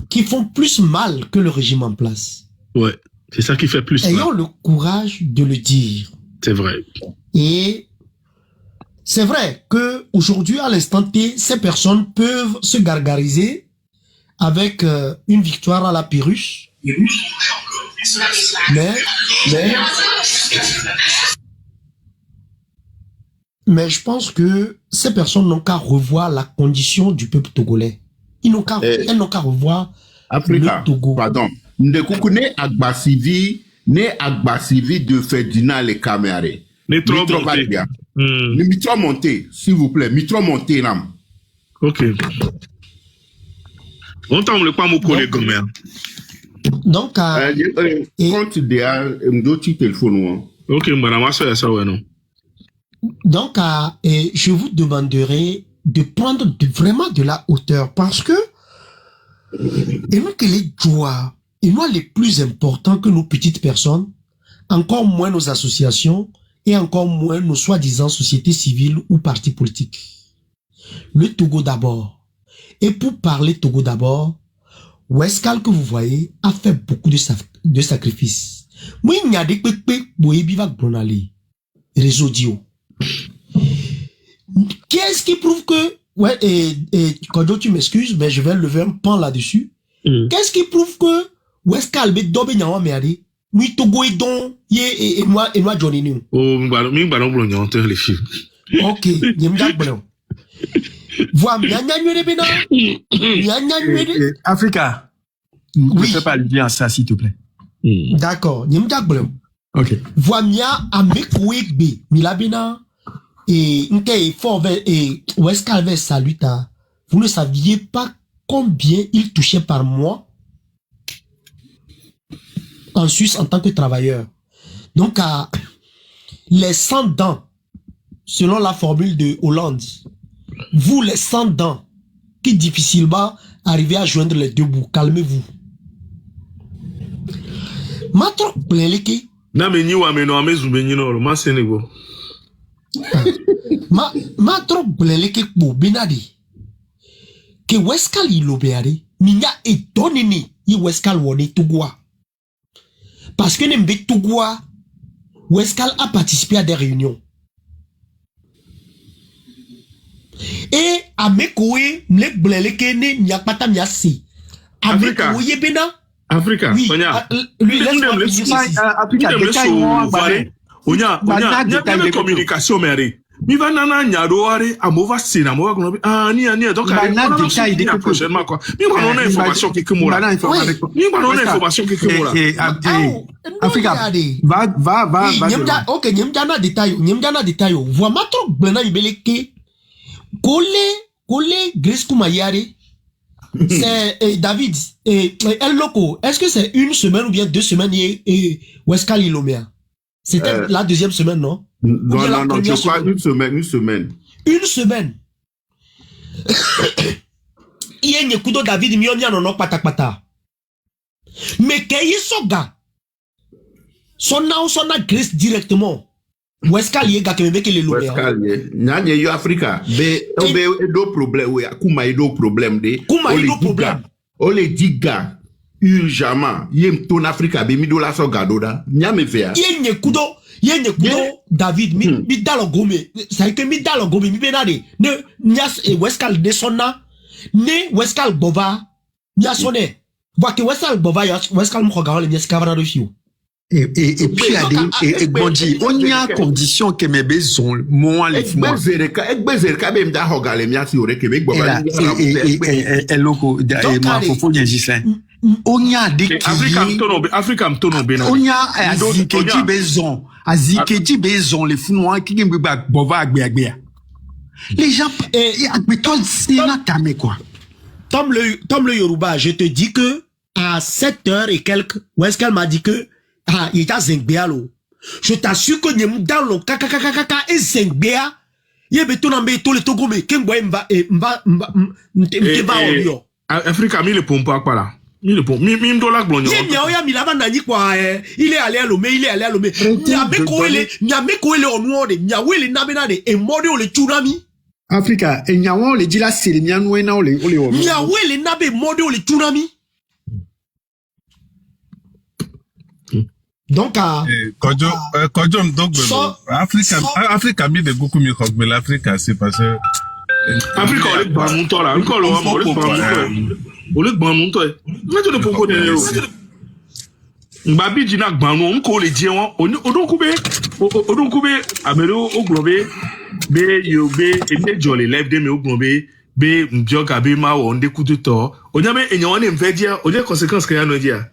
qui font plus mal que le régime en place. Ouais, c'est ça qui fait plus mal. Ayons le courage de le dire. C'est vrai. Et c'est vrai que aujourd'hui, à l'instant T, ces personnes peuvent se gargariser avec une victoire à la Pyrrhus. Mais je pense que ces personnes n'ont qu'à revoir la condition du peuple togolais. Elles n'ont qu'à revoir Africa, le Togo. Pardon. Ndekoukou ne agbasivi de Ferdinand le Caméré. Ne trop monté, s'il vous plaît. Mitro monté, nam. OK. On t'en le pas mon collègue comme ça. Donc, compte de d'autres téléphones. OK, madame, ça ouais non. Donc, je vous demanderai de prendre vraiment de la hauteur parce que et nous que les joies, et nous les plus importants que nos petites personnes, encore moins nos associations et encore moins nos soi-disant sociétés civiles ou partis politiques. Le Togo d'abord. Et pour parler Togo d'abord, Westcal que vous voyez a fait beaucoup de sacrifices. Moi, il y a des réseau dio. Qu'est-ce qui prouve que quand tu m'excuses, mais je vais lever un pan là-dessus. Qu'est-ce qui prouve que Westcal be dobe nyawa meade oui Togo et don et moi Johnny New. Oh mi ba non nyon te les filles. OK, nyemda blo. Vois nyanya nyere bena. Nyanya nyere Africa. Ne fais pas allusion à ça s'il te plaît. D'accord, nyemda blo. OK. Vois mia amekouegbe milabena et nke fort et Westcal vers saluta. Vous ne saviez pas combien il touchait par mois en Suisse en tant que travailleur. Donc, les 100 dents, selon la formule de Hollande, vous les 100 dents, qui difficilement arrivez à joindre les deux bouts, calmez-vous. Matro pleleke. Na me ni wa me no amezu be ni no ma senego. Matro pleleke bo binadi. Que Westcal ilobeare, minya etonini yi Westcal woni Togoa. Parce que Nembe Togoa, Westcal a participé à des réunions. Et à Mekoe, mle bleleke ne nyakpata nyasi. Africa. Africa. Oui. Lui, laisse-moi communication, Mary. Mi va nana nyado are amova sina amova kono ni donc on prochainement quoi mi va non information qui mola mi va non information qui mola Africa va nyemda OK nyemda na détail voit matro blena ibeleke Kole Grace Kumayare c'est David et El Loco, est-ce que c'est une semaine ou bien 2 semaines et Westcal Ilomea C'était la deuxième semaine, non? Non, je crois une semaine. Une semaine. Il y a une kudo David Mionia non pata. Mais qu'il y ait soga. Son Grace directement. Où est-ce qu'il y a gars qui me met les loups? Où est-ce qu'il y a? N'y a eu Africa. Mais il y a deux problèmes. Oui, Kuma il y a deux problèmes. On les dit gars. Urgemment. Il y a ton Africa. Mais il y a soga doda. N'y a me fait. Il y a une kudo. David mi dalogome. Ça que mi dalogome mi benade. Ne nias et Wescal de sonna. Ne Wescal bova. Nia sonne. Vois que Wescal bova Wescal mo regarde le nias cavana de fiu. Et puis et Bondi, on y a condition que mes besoins moi les moi Ekbezerka même da regarde le nias au Québec bova. Et loco et moi faut bien gislin. On y a des Africa mtono bena. On y a azikeji besoin les Founois qui me bova agbe. Les gens et agbeton c'est na tamé quoi. Tom le Yoruba, je te dis que à 7h et quelques, où est-ce qu'elle m'a dit que il était à Zengbealo. Je t'assure que nous dans le kaka et Zengbea, il y a beton en béton le Togo mais Kemboy mba olio. Africa mi le pompe quoi là. Mi le pompe. Mi m'dola glonyo. Mi lava nani quoi. Il est allé à Lomé. Nyame koele onuode. Nyawele nabenade et mode le tsunami. Africa et nyawo le dit la c'est nyanwe na ole. Nyawele nabe mode le tsunami. Donc Kodjo mdogbe Africa mi de beaucoup mieux que l'Afrique c'est parce que Africa on est bon montant là encore le on est bon montant mais le poko de Mbabi dina gbanu on ko le die won odon kube amero oglobe be yobe ene jolly live de me oglobe be mjoga be ma won de kututo onyame enyan ne mfe dia oje conséquence kan ya no dia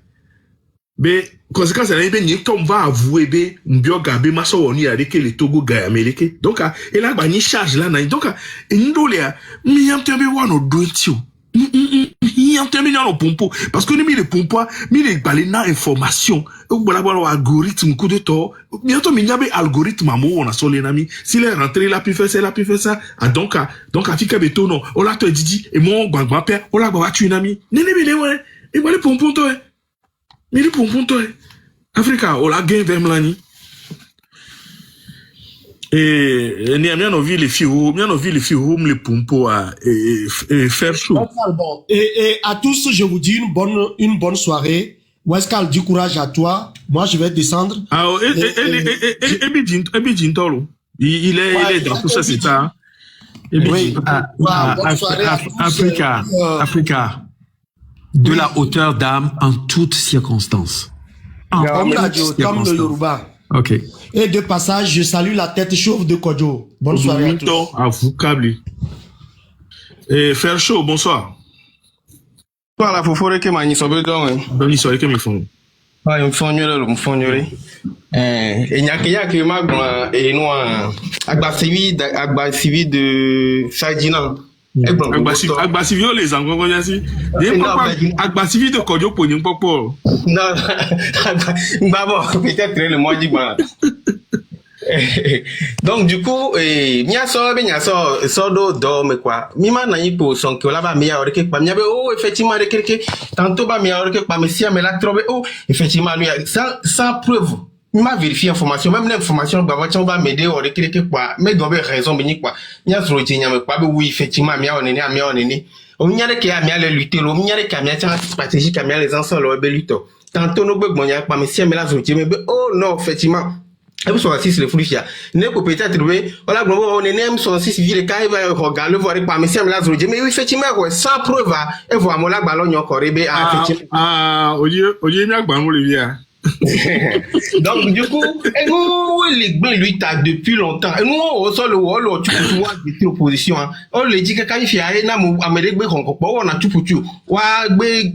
be conséquence na be ni tom va avouer be mbioga be ma so won ya de ke le Togo ga Amerique donc et là ba ni charge là na donc ndole a mi yam tembe wano do tio il en termine en pompo parce que nous mis les pompo mis les balena information voilà algorithme coup de temps bientôt il y a un algorithme à on a sur les amis s'il est rentré là puis fait ça donc à fika beto non on l'a te dit et mon grand père on l'a battu une amie nene mais ouais et voilà pompo toi mais les pompo toi Africa on l'a gagné vers Mlani et ni amien envie les filles les pompo à faire chaud. Et à tous je vous dis une bonne soirée. Wescal, du courage à toi. Moi je vais descendre. Ah il est dans tout ça c'est ça. Oui, Africa de la hauteur d'âme en toutes circonstances. Comme le Yoruba. Ok. Et de passage, je salue la tête chauve de Kodjo. Bonne soirée à tous. À vous câbler. Et faire chaud, bonsoir. Voilà, faut que je sobe donc. Bonne soirée que me font. Ah, ils me font et il y a que ma et nous agba civi de Sajina. Agba civi les angongo yasi. Agba civi de Kodjo pour n'y pas. Non, d'abord, peut-être le mois du mois. Donc, du coup, mia so do me quoi. Mima na yipo son que là-bas, mia oreke pa mia oh, effectivement, tantôt ba mia oreke pa messia me la trouvé oh, effectivement, lui, sans preuve. Mima vérifié information, même l'information, bah, va m'aider oreke quoi. Mais doit raison, béni quoi. Mia sur le tien, me quoi, oui, effectivement, mia on est. On y a des qui a mis à lutter, on y a des qui a mis à stratégie, qui a mis les ensemble au beluto. Tantôt, nous, bon, y a pas, mais si, mais là, mais oh, non, effectivement. Et vous sont assis, les foulichia. Ne peut peut-être trouver, voilà, on est même sur 6 villes, quand il va regarder, voir pas, mais si, mais là, mais oui, effectivement, sans preuve, et voir mon lac ballon, encore, au lieu, n'a pas mon donc, du coup, et nous, les gars, lui, t'as depuis longtemps. Et nous, on sort le wall, tu peux voir des oppositions. On le dit que quand il fait un amour, Amérique, on a tout pour tout. Ouah,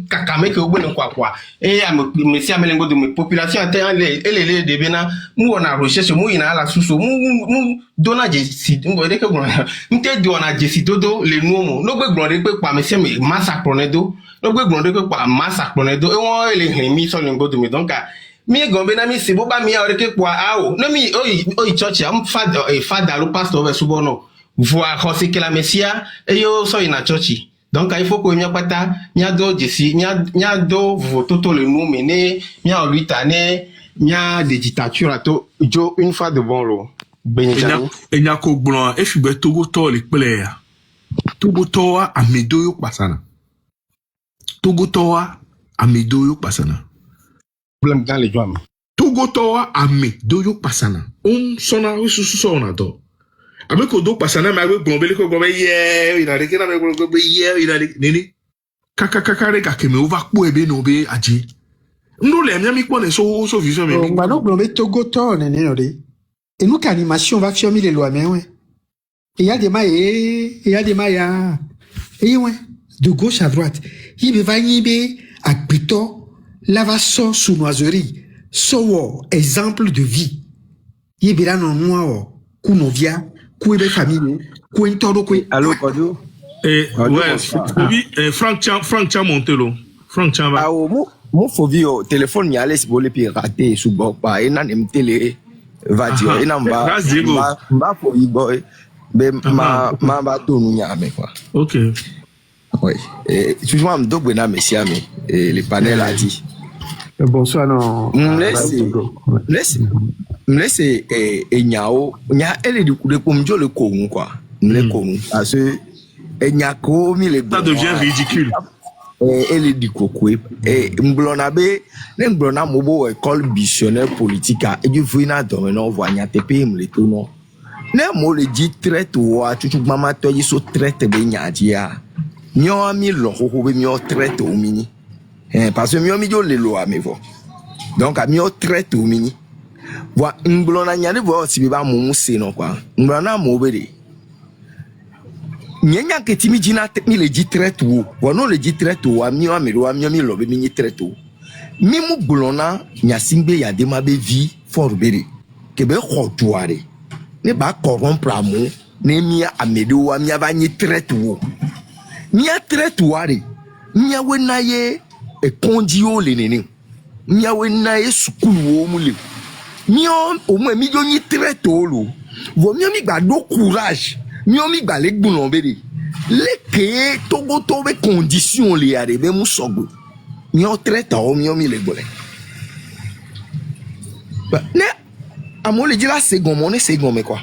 kakame, que vous quoi. Et monsieur Amelengo de mes populations, elle de Bénin, nous, on a recherché, nous, il a la sous, nous, donna Jessie, nous, on te donne Jessie Dodo, les noms, nous, on pas, monsieur, mais massacre, nous, on pas massacre, et on les mis sur le go de mes donc, mi gombe na mi sibo ba mi a oreke kwa ao no mi o church am father lo pastor ve subono voir hose que la messia e yo so ina church donc il faut que mi apata mi ado jesi mi ado voto le nous mener mi a 8 années mi a de dictature ato jo une fois de bon lo benjani e nya ko gbon e fi be togo to le pele ya togo to a medo yo pasana togo to a medo yo pasana problème dans les joints togo to a medo yo pasana on sona su sona do abe ko do pasana ma be gbon be le ko gbon be ye ina re kina be gbon be ye ina re nini kaka re ka ke me over po ebe no be aji ndo le mi po ne so vision me ba no gbon be togo to ne ne no de et nous qu'animation va faire les lois mais ouais il y a des mailles il y a des mailles et ouais de gauche à droite il me va nibe à pito lavasso sournoiserie so exemple de vie il be là non moi kunovia kuebe famille kuentoro ku allô Kodio ouais Frank Chan Montelo Frank Chan va mo fovio téléphone ya laisse boler puis rater sous ba et nan télé va dire ina mba for boy be ma ba tonu nyame quoi. OK. Oui. Excuse-moi m'dogwe na messia me le panel a dit. Bonsoir non. Laisse nyao nya ele di kule ko mjo le ko quoi. Le ko parce que nyako mi le ça devient ridicule. Elle dit kokwe mblona be ne mblona mobo école missionnaire politique et du vina domino vonya tepe mleto no ne mo le dit traite wa tutu mama to yi so traite be nyadia nyo ami lo ho be mio traite o mini parce que mio mi jo le lo ami vo donc ami o traite o mini wa mblona nyane vo si be ba mu se no kwa mblona mo be de nyanya ke timi jina mi le dit traite wo wono le dit traite wo ami mi lo be mi traite wo mi mu glona nya singbe ya de ma be vie for bere ke be khotuare ne ba corrompre amu ne mi amede wo ami aba nyi traite wo mi a traite ware mi a we na ye e konji o le nene mi a we na ye school wo mu le mi o mu mi jo nyi traite wo lo wo mi gba do courage miomi gbalé gbunobere leke togo tobe condition li arrivé mu sogbo mio traita o miomi le gbole ne amole dira second monnaie second me quoi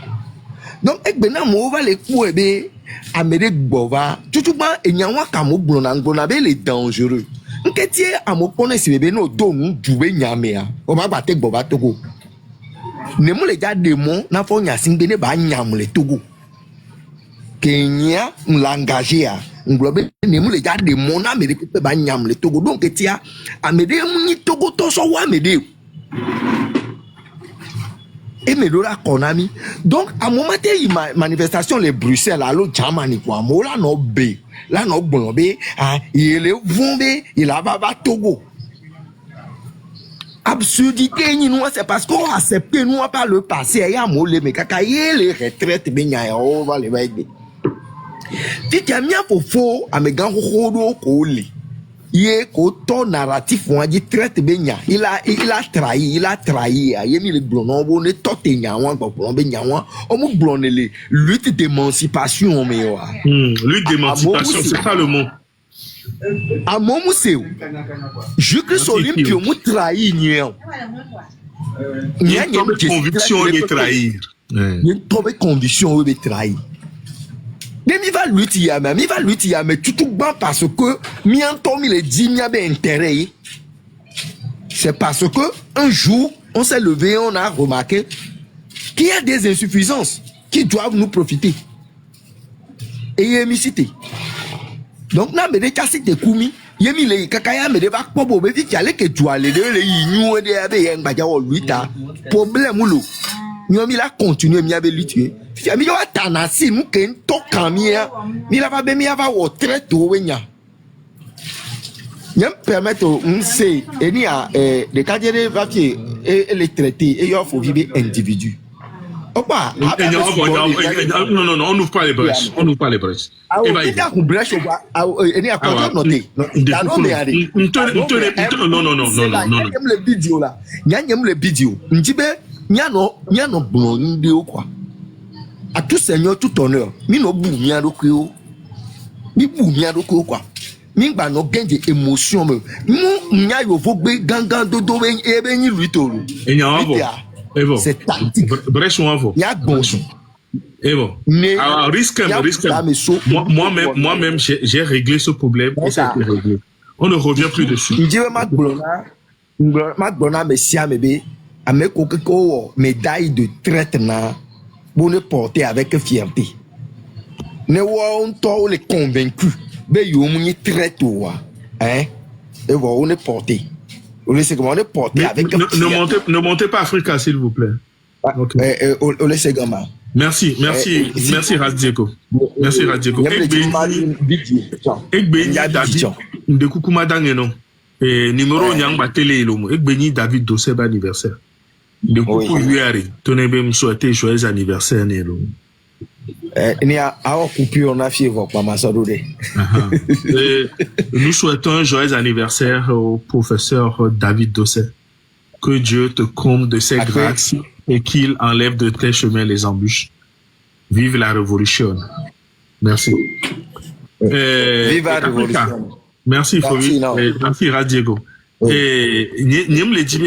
donc egbe na mo va le ku ebe amede gbova tutuba enyanwa ka mo gbona be le dangereux nketie amopone si bebe no do nu juwe nyamea o ba gbate gbova togo ne mo le ja demo na fo nya singbe ne ba nyam le togo Kenya l'engagé à nglobe ne mu le ja de mon amede pe ba nyam le togo donc tia amede mu ni togo to so wa amede et me la konami donc à moment il manifestation les Bruxelles à l'autre Germany quoi mo la no be la no gbon be il est vombe il a ba Togo absurdité ni nous c'est parce qu'on accepte nous pas le passé ya mo le me kaka les retraites be nya o va le ba Titi amia fofo amegan hodo ko le ye ko to narratif on dit traite benya il a trahi yemi le blonon bo ne tote nya wan gbo benya wan o mu blonele lutte d'émancipation me wa lutte d'émancipation c'est ça le mot a momu se Jésus Olympio mu trahi nyen nya conviction de trahir une trouvé conviction de trahir. Mais mi va lutter mais tout bon parce que mi entend il dit mi a bien intérêt. C'est parce que un jour on s'est levé, on a remarqué qu'il y a des insuffisances qui doivent nous profiter. Et il y a mis cité. Donc na me de chasser de kumi, yemi le kakaya me de va pobo be fi ale ke tu ale de le yinu de abe yen gbaja wo luita. Problème lo. Nyomi la continue mi ave lutter. Mi yo atanasi mu ken to kamia mi la va be mi ava wo traite o wenya nyam permettre nse eni a de kajere va fi et les traiter et yo faut vivre individu Non, on n'ouvre pas les brèches. On n'ouvre pas les brèches. Non, à tout seigneur, tout honneur. Mi no bou mi adokyo. Mi bou mi adokyo quoi. Mi ba no gain de émotion me. Mu nya yo vogbe gangan dodo ebe ni lui tolu. Et nya avo. Evo. C'est tactique. Brèche on avo. Ya bon. Evo. Alors risque. Moi-même j'ai réglé ce problème et ça a été réglé. On ne revient plus dessus. Ndiwe Magbona me sia mebe ameko keko médaille de traite na bonne porter avec fierté. Ne on to les convaincus. Be yo muni traite wa. Hein? Et voilà, on est porté. On laisse comment on est porté avec ne montez pas Africa s'il vous plaît. Okay. On laisse gamin. Merci Radieko. Merci Radieko. Ekbeni David de Kukuma Dangeno. Et numéro nyang batele lomo. Ekbeni David Dossé anniversaire. De Kuku Yuari. Tonebe me souhaiter joyeux anniversaire Nelo. Ni a coupure on a fièvre pas ma sodode. Nous souhaitons un joyeux anniversaire au professeur David Dossé. Que Dieu te comble de ses grâces et qu'il enlève de tes chemins les embûches. Vive la révolution. Merci. Vive la révolution. Merci Fovi. Merci Radiego. Et Niem le dit,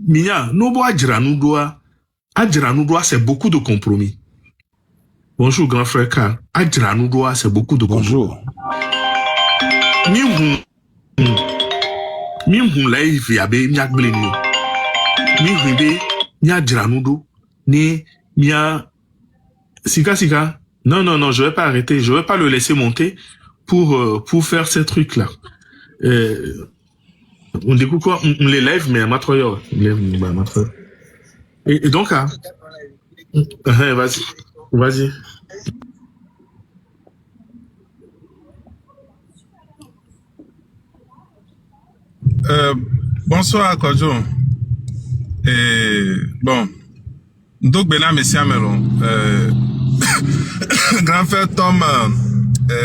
Minya, Nobo Adjranoudoa, c'est beaucoup de compromis. Bonjour grand frère Karl. Adjranoudoa, c'est beaucoup de compromis. Bonjour. Mi live ya be mi agbele ni mi hwebe mi adjranudo ni mi a sika non je vais pas arrêter, je vais pas le laisser monter pour faire ces trucs là. On découvre quoi on les live mais à matroyo et donc vas-y. Bonsoir Kodjo. Bon, donc Bena Messia Melon, grand frère Tom,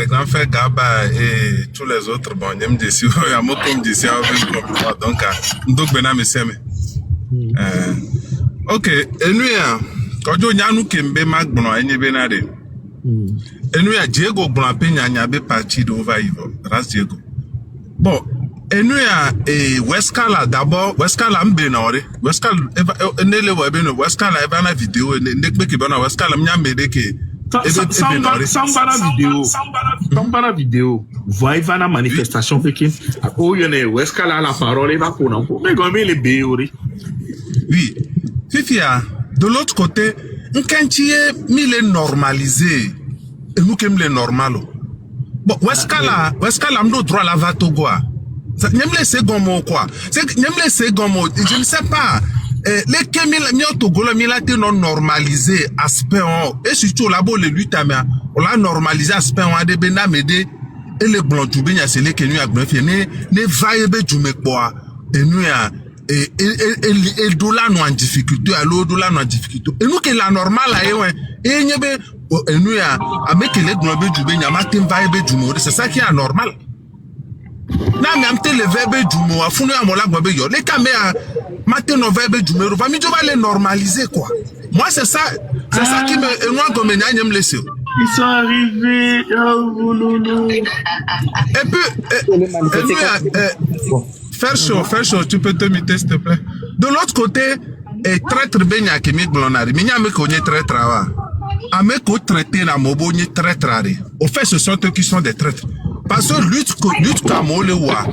grand frère Gaba et tous les autres, bon, j'aime dire si il y a mot comme dire si donc Bena Messia ok, et nous Kodjo nyanu kembe magbono enye benade. Et nous Diego Blanpe nyanyabe parti de Over Evil, Ras Diego. Bon. Et nous, Westkala, d'abord, Westkala m'benore. Westkala, nele webeno, Westkala, evana vidéo, nekbe ki bana Westkala m'yamede ke. Sambara vidéo. Voyez vana manifestation pekin. Oh, yone, Westkala la parole va pour nous. Mais comme il est béori. Oui. Fifia, de l'autre côté, n'kantiye mille normalisé. Et nous qui m'le normalo. Bon, Westkala m'do droit la va Togoa. N'aime laisser gomo quoi? C'est n'aime laisser gomo. Je ne sais pas. Les kémil miotogola milate non normalisé aspect on et surtout là-bas les luttes on l'a normalisé aspect on a des benamede et les blancs tout bien c'est les kenu a gnofie ne vaille jume quoi et nous et dollar nous en difficulté alors dollar nous en difficulté et nous que la normale là et nyebe et nous a make les gnobe du bien matin vaille jume c'est ça qui est anormal. Na mi amte le verbe du mot a funu amola gbobe yo les caméras matin no verbe du mot va mi jo va les normaliser quoi. Moi c'est ça qui me moi comme nyam laisser. Ils sont arrivés et puis faire chaud tu peux te muter s'il te plaît. De l'autre côté traître benya ki mi glonari mi nyam ko nye traître wa ameko traiter na mobo nye traître ari. Au fait ce sont eux qui sont des traîtres. Parce que lutte comme on le voit.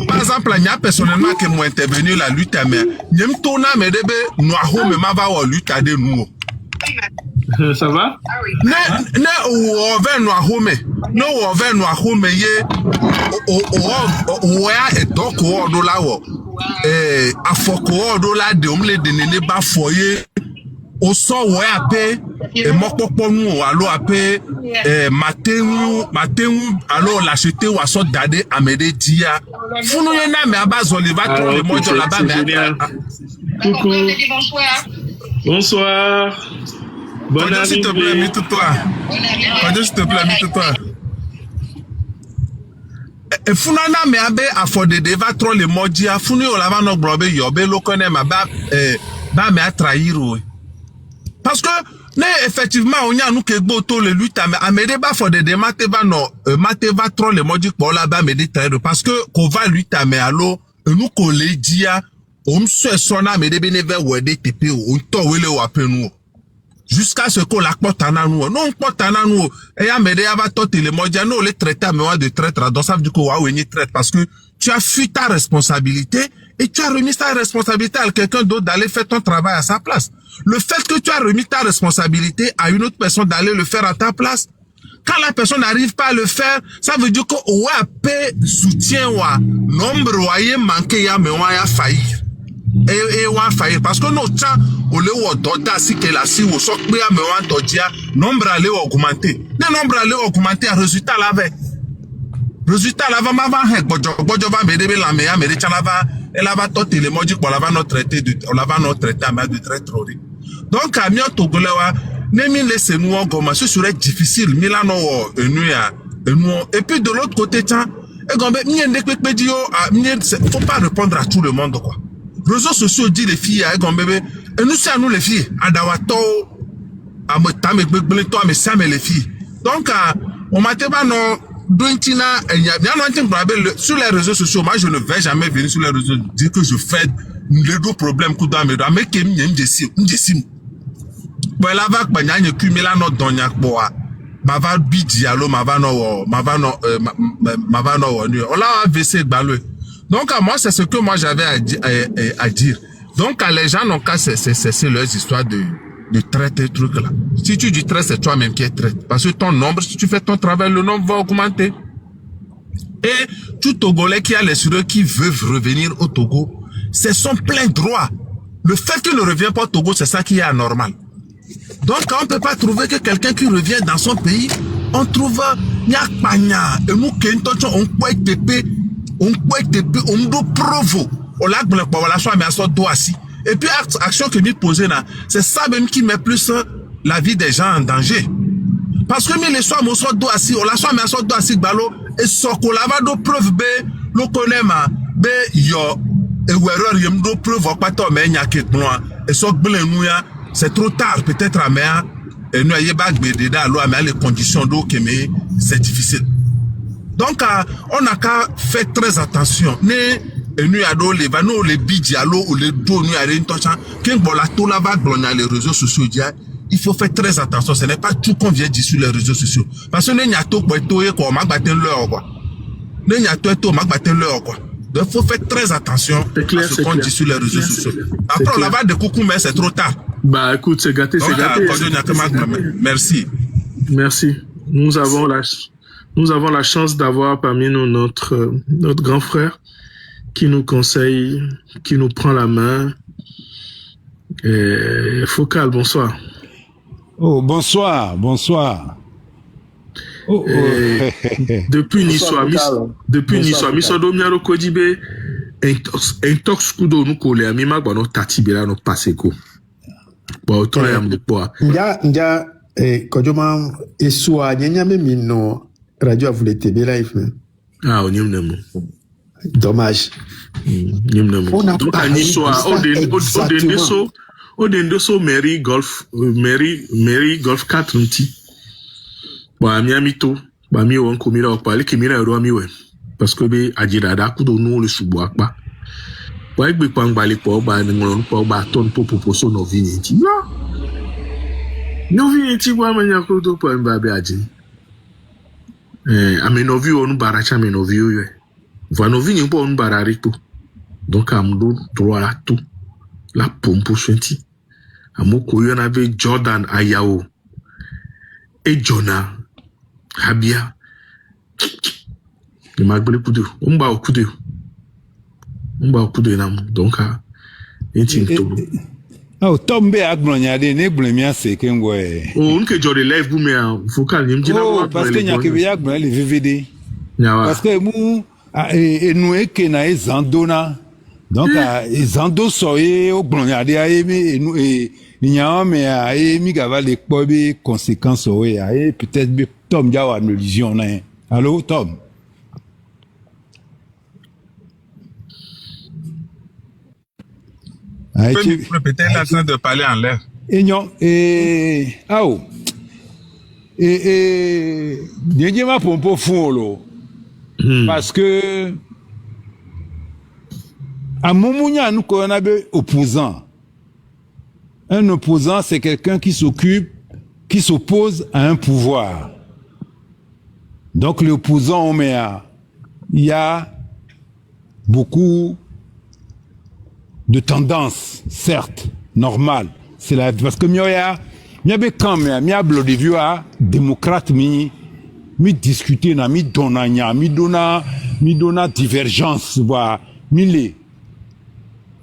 Par exemple, il y a personnellement qui m'ont intervenu la lutte à mer. Il y a un tournant, mais débé, nous avons même avoir lutte à des nous. Ça va? On va nous ahome, et donc, on là, à foko, là, de on les donner bas foyer. Au son ouais appé et mokpokpo nous allo appé matin alors l'acheter ou asort dade amede dia funu yena me aba zoliva trop le mojo là-bas mais coucou Bonsoir. Bonne année. S'il te plaît, mute-toi. S'il te plaît, mute-toi. Et funana me abe affordé va trop le modia funi olava no brobe yobe lokone ma ba me attrahir. Parce que effectivement on y a nous que gboto le lutte amede ba affordé de mateva trop le modi pour la ba me détraire parce que qu'on va lutte mais allo nous collegia on se sona me de beneve wede tp on to wele wa penu. Jusqu'à ce qu'on la porte à nous. Non, porte à nous. Et à m'aider à va toter les modia. Non, les traités à moi de traître. Donc, ça veut dire qu'on va venir traite parce que tu as fui ta responsabilité et tu as remis ta responsabilité à quelqu'un d'autre d'aller faire ton travail à sa place. Le fait que tu as remis ta responsabilité à une autre personne d'aller le faire à ta place, quand la personne n'arrive pas à le faire, ça veut dire qu'on va payer soutien ou nombre loyer manqué ya mais on a failli. Et on a failli parce que nos temps on le voit d'autres si que la si on sort mais on a d'autres nombre allait augmenter. Le nombre allait augmenter à résultat là avec. Résultat là va m'avoir bojo va me débé la meilleure mais ça là va elle va toter les mots pour la va notre traité de on la va notre traité à de très trop. Donc à mieux togolais wa nemi laissez nous en gomme ce serait difficile Milano et puis de l'autre côté tiens et gombe faut pas répondre à tout le monde quoi. Réseaux sociaux dit les filles à un bébé et nous c'est à nous les filles à Dawato à Motame toi mais ça mais les filles donc on m'a dit bah non Duntina il y a bien longtemps sur les réseaux sociaux moi je ne vais jamais venir sur les réseaux dire que je fais les deux problèmes coup dans mes doigts mais qui m'y bon là va pas n'y cumuler notre donner boa ma va bidialo ma va no on l'a AVC balou. Donc, à moi, c'est ce que moi j'avais à dire. Donc, à les gens n'ont qu'à cesser leurs histoires de traite et trucs là. Si tu dis traite, c'est toi-même qui es traite. Parce que ton nombre, si tu fais ton travail, le nombre va augmenter. Et tout Togolais qui a les sur eux qui veut revenir au Togo, c'est son plein droit. Le fait qu'il ne revient pas au Togo, c'est ça qui est anormal. Donc, on ne peut pas trouver que quelqu'un qui revient dans son pays, on trouve Nyakpanya, et nous, on peut être on doit provo on l'a pour la soirée mais à son doigt assis et puis action que m'y poser là c'est ça même qui met plus la vie des gens en danger parce que mais les soirs mon son doigt assis on la soirée mais à son doigt assis ballot et so qu'on lava do preuve be le connaît ma be yo et erreur yem do preuve pas toi mais nya ket noa et so blen nous ya c'est trop tard peut-être à mer et nous y ba gbede da lo mais les conditions d'eau que mais c'est difficile. Donc, on n'a qu'à faire très attention. Nous, les bidjalo ou les dos, nous, les réseaux sociaux, il faut faire très attention. Ce n'est pas tout qu'on vient dire sur les réseaux sociaux. Parce que nous, il faut faire très attention à ce qu'on dit sur les réseaux sociaux. Après, on va de coucou, mais c'est trop tard. Bah, écoute, c'est gâté, c'est gâté. Merci. Merci. Nous avons la chance d'avoir parmi nous notre grand frère qui nous conseille, qui nous prend la main. Et Focal, bonsoir. Oh, bonsoir. Depuis Nisoa, Misodo Miaro Kodibe, intox kudo nous coller à Mima, bon, tatibela no paseko. Bon, autant y a de poids. Nja, Kodjoma, et soit, nyanya mino. Radio a voulu TB live. Ah, on y est. Dommage. On a pas Odendeso Mary Golf 4 nti. Ba Miami to, ba mi won komira opale kimira ro mi we. Parce que be ajirada ku do no le subo apa. Ba egbe pangbale po ba ni ngolon po ba ton popo so no vini nti. No vini nti wa manya ko do po mba be aji. Amenovi on baracha amenovi yo. Vanovi ni po on bararito. Donc amdo droit la tout. La pompe senti. Amoko yo na be Jordan Ayao. Et Jonah Habia. Le magbele kudo. Umba okudo nam. Donc to. Oh, tombe agnonyade ne blemia sekengwe. Oh, unke jode live bu me Focal nyimjina oh, parce que nyakebe agnona le VVD. Parce que mu nous eke na ezandona Donc, Zando soye au blondiade et nous et mais et mi gava les conséquences et peut-être Tom Jawa une illusion là. Allô Tom. Peut-être la train de parler en l'air. Et non n'y ma pompo fou parce que à Moumounia, nous qu'on a opposant. Un opposant, c'est quelqu'un qui s'oppose à un pouvoir. Donc, l'opposant, il y a beaucoup de tendances, certes, normales. C'est là, parce que il y a quand même, il y a Blodivieux, démocrate, mi discuter, mi donna divergence, voilà,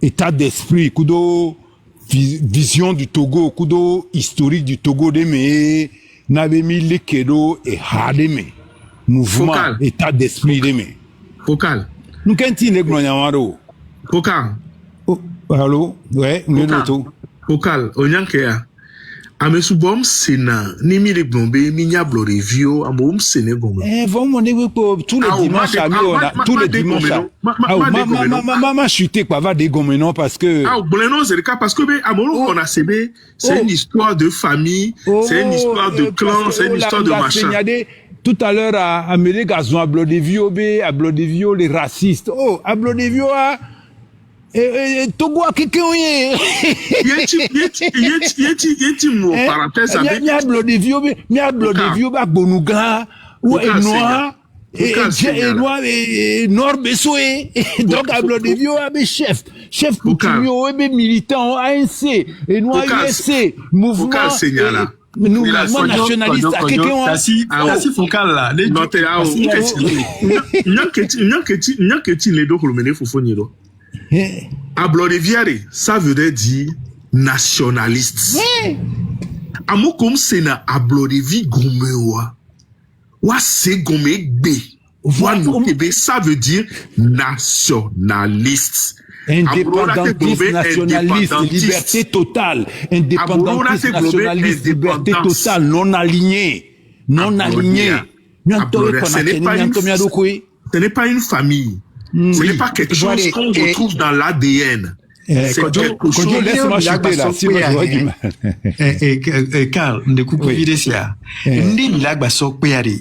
état d'esprit, kudo vision du Togo, kudo historique du Togo de me, n'avait mis les kedo et hademe, mouvement, Focal. État d'esprit de me. Focal. Nous qu'est-ce que nous Focal. Allô, ouais, nous tout. Focal, onyankea. Amesubom sena ni mi le blombe mi nya blorevio amom sene gomo. Vraiment tous les dimanches à tous les dimanches. Maman chuté quoi va des gomenon parce que non c'est le cas parce que amolo on a cébé c'est une histoire de famille, c'est une histoire de clan, c'est une histoire de machin. Tout à l'heure à Mélé Gazon à Blodevio les racistes. Oh, à Blodevio Togo a quelqu'un yeti mo parenthèse avec mi Blodevio ba bonuga ou noir et nord besoé donc à Blodevio a mes chef coutumier et militant ANC et noir USC mouvement nous nationaliste à quelqu'un si focal là les nyaketi les do kolomene fofoniro Ablodiviare, ça veut dire nationaliste. Amo comme c'est na Ablodivi gomewa. Wa se gome be. Wa no kebe, ça veut dire nationaliste. Indépendantiste, nationaliste, liberté totale. Indépendantiste, nationaliste, liberté totale, non aligné. Non aligné. Ce n'est pas une famille. Ce n'est pas quelque chose qu'on retrouve dans l'ADN. C'est quelque chose. Laisse-moi chuter là, sinon j'aurais du mal. Carl, ne coupe vide ça.